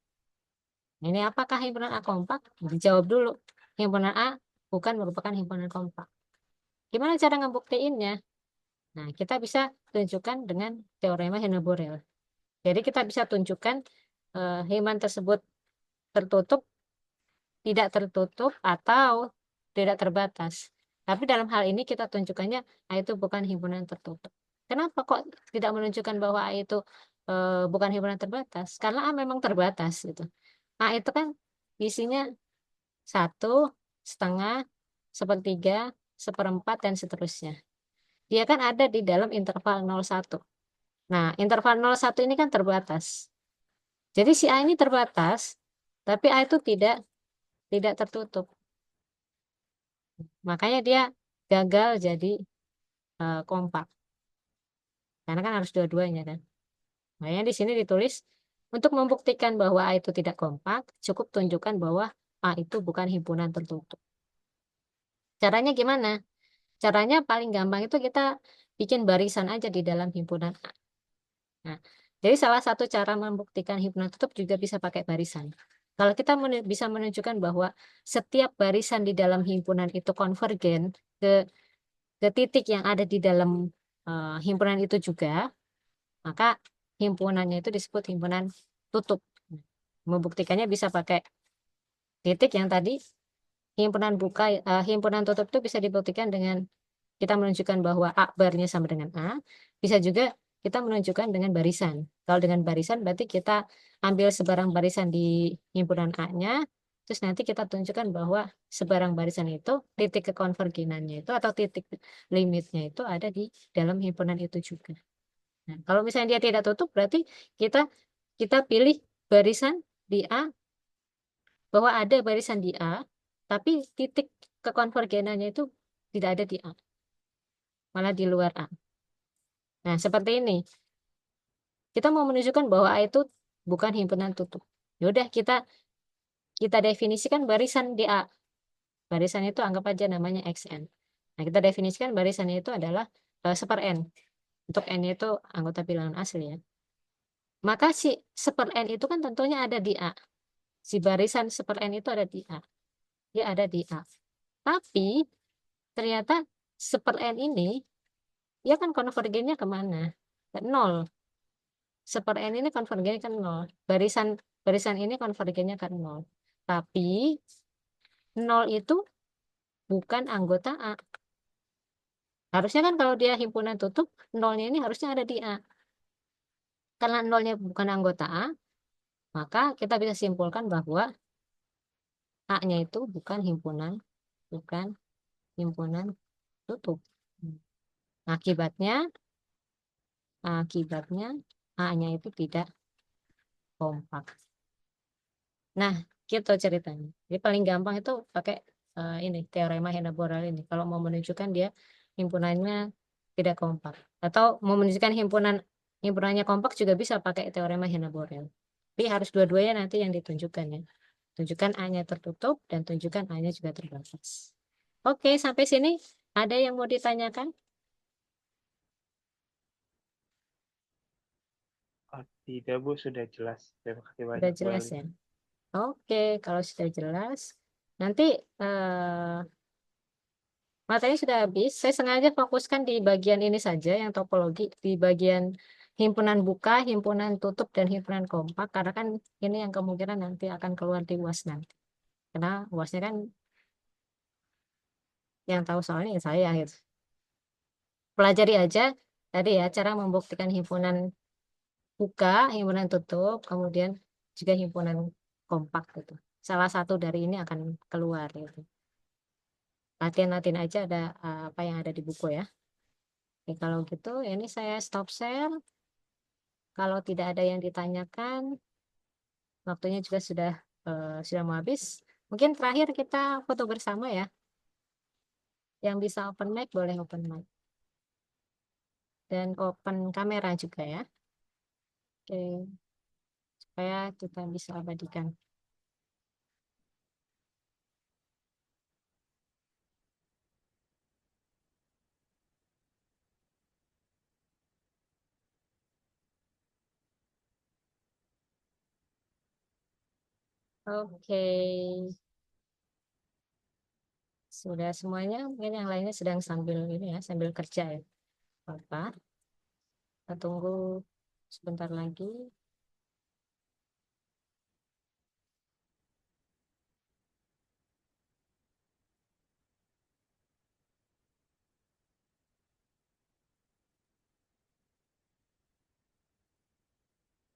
Speaker 1: Ini apakah himpunan A kompak? Dijawab dulu. Himpunan A bukan merupakan himpunan kompak. Gimana cara ngebuktiinnya? Nah, kita bisa tunjukkan dengan teorema Hene-Borel. Jadi kita bisa tunjukkan himpunan tersebut tertutup, tidak tertutup, atau tidak terbatas. Tapi dalam hal ini kita tunjukkannya A itu bukan himpunan tertutup. Kenapa kok tidak menunjukkan bahwa A itu bukan himpunan terbatas? Karena A memang terbatas gitu. A itu kan isinya 1/2, 1/3, 1/4, dan seterusnya. Dia kan ada di dalam interval 0,1. Nah, interval 0,1 ini kan terbatas. Jadi si A ini terbatas, tapi A itu tidak tertutup. Makanya dia gagal jadi kompak. Karena kan harus dua-duanya kan. Makanya di sini ditulis untuk membuktikan bahwa A itu tidak kompak, cukup tunjukkan bahwa A itu bukan himpunan tertutup. Caranya gimana? Caranya paling gampang itu kita bikin barisan aja di dalam himpunan A. Nah, jadi salah satu cara membuktikan himpunan tutup juga bisa pakai barisan. Kalau kita bisa menunjukkan bahwa setiap barisan di dalam himpunan itu konvergen ke titik yang ada di dalam himpunan itu juga, maka himpunannya itu disebut himpunan tutup. Membuktikannya bisa pakai titik yang tadi himpunan buka, himpunan tutup itu bisa dibuktikan dengan kita menunjukkan bahwa A barnya sama dengan A, bisa juga kita menunjukkan dengan barisan. Kalau dengan barisan berarti kita ambil sebarang barisan di himpunan A-nya, terus nanti kita tunjukkan bahwa sebarang barisan itu titik kekonvergenannya itu atau titik limitnya itu ada di dalam himpunan itu juga. Nah, kalau misalnya dia tidak tutup berarti kita kita pilih barisan di A, bahwa ada barisan di A, tapi titik kekonvergenannya itu tidak ada di A, malah di luar A. Nah, seperti ini. Kita mau menunjukkan bahwa A itu bukan himpunan tutup. Yaudah, kita definisikan barisan di A. Barisan itu anggap aja namanya XN. Nah, kita definisikan barisannya itu adalah seper N. Untuk N itu anggota bilangan asli ya. Maka si seper N itu kan tentunya ada di A. Si barisan seper N itu ada di A. Dia ada di A. Tapi ternyata seper N ini dia kan konvergennya kemana? Ke 0. Seper N ini konvergennya ke 0. Barisan barisan ini konvergennya ke 0. Tapi 0 itu bukan anggota A. Harusnya kan kalau dia himpunan tutup, nolnya ini harusnya ada di A. Karena nolnya bukan anggota A, maka kita bisa simpulkan bahwa A-nya itu bukan himpunan tutup. Akibatnya, akibatnya A-nya itu tidak kompak. Nah, gitu ceritanya. Jadi paling gampang itu pakai ini teorema Hena-Borel ini. Kalau mau menunjukkan dia himpunannya tidak kompak, atau mau menunjukkan himpunannya kompak juga bisa pakai teorema Hena-Borel. Tapi harus dua-duanya nanti yang ditunjukkan ya. Tunjukkan A-nya tertutup dan tunjukkan A-nya juga terbatas. Oke, sampai sini ada yang mau ditanyakan?
Speaker 3: Oh, tidak, Bu, sudah jelas. Terima kasih
Speaker 1: Sudah
Speaker 3: banyak, Bu
Speaker 1: jelas
Speaker 3: Ali.
Speaker 1: ya. Oke, kalau sudah jelas, nanti materi sudah habis. Saya sengaja fokuskan di bagian ini saja, yang topologi, di bagian himpunan buka, himpunan tutup, dan himpunan kompak. Karena kan ini yang kemungkinan nanti akan keluar di UAS nanti. Karena UASnya kan yang tahu soalnya ya saya gitu. Pelajari aja tadi ya cara membuktikan himpunan buka, himpunan tutup, kemudian juga himpunan kompak gitu. Salah satu dari ini akan keluar gitu. Latihan-latihan aja ada apa yang ada di buku ya. Oke, kalau gitu ini saya stop share. Kalau tidak ada yang ditanyakan, waktunya juga sudah mau habis. Mungkin terakhir kita foto bersama ya. Yang bisa open mic boleh open mic. Dan open kamera juga ya. Oke, supaya kita bisa abadikan. Oke, sudah semuanya. Mungkin yang lainnya sedang sambil ini ya, sambil kerja ya. Apa? Kita tunggu sebentar lagi.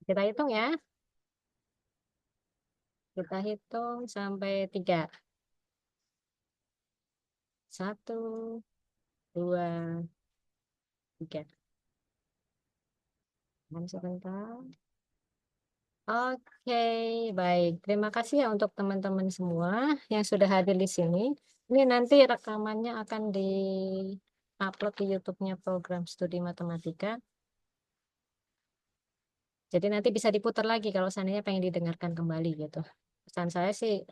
Speaker 1: Kita hitung ya. Kita hitung sampai 3. 1, 2, 3. Sebentar. Oke, baik. Terima kasih ya untuk teman-teman semua yang sudah hadir di sini. Ini nanti rekamannya akan di-upload di YouTube-nya program studi matematika. Jadi nanti bisa diputar lagi kalau seandainya pengen didengarkan kembali gitu. Pesan saya sih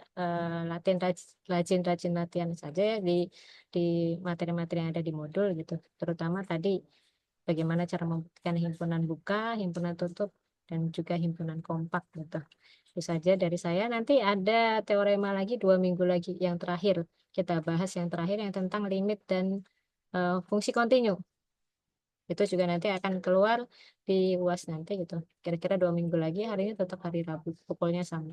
Speaker 1: rajin-rajin latihan saja ya di materi-materi yang ada di modul gitu. Terutama tadi bagaimana cara membuktikan himpunan buka, himpunan tutup, dan juga himpunan kompak gitu. Itu saja dari saya. Nanti ada teorema lagi 2 minggu lagi yang terakhir. Kita bahas yang terakhir yang tentang limit dan fungsi kontinu. Itu juga nanti akan keluar di UAS nanti gitu. Kira-kira 2 minggu lagi, harinya tetap hari Rabu, pukulnya sama.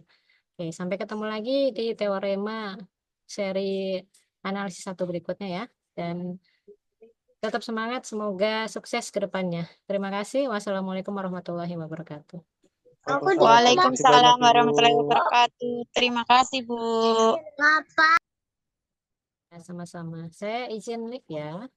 Speaker 1: Oke, sampai ketemu lagi di teorema seri analisis 1 berikutnya ya. Dan tetap semangat, semoga sukses ke depannya. Terima kasih. Wassalamualaikum warahmatullahi wabarakatuh.
Speaker 4: Waalaikumsalam warahmatullahi wabarakatuh. Terima kasih, Bu.
Speaker 1: Ya, sama-sama. Saya izin live ya.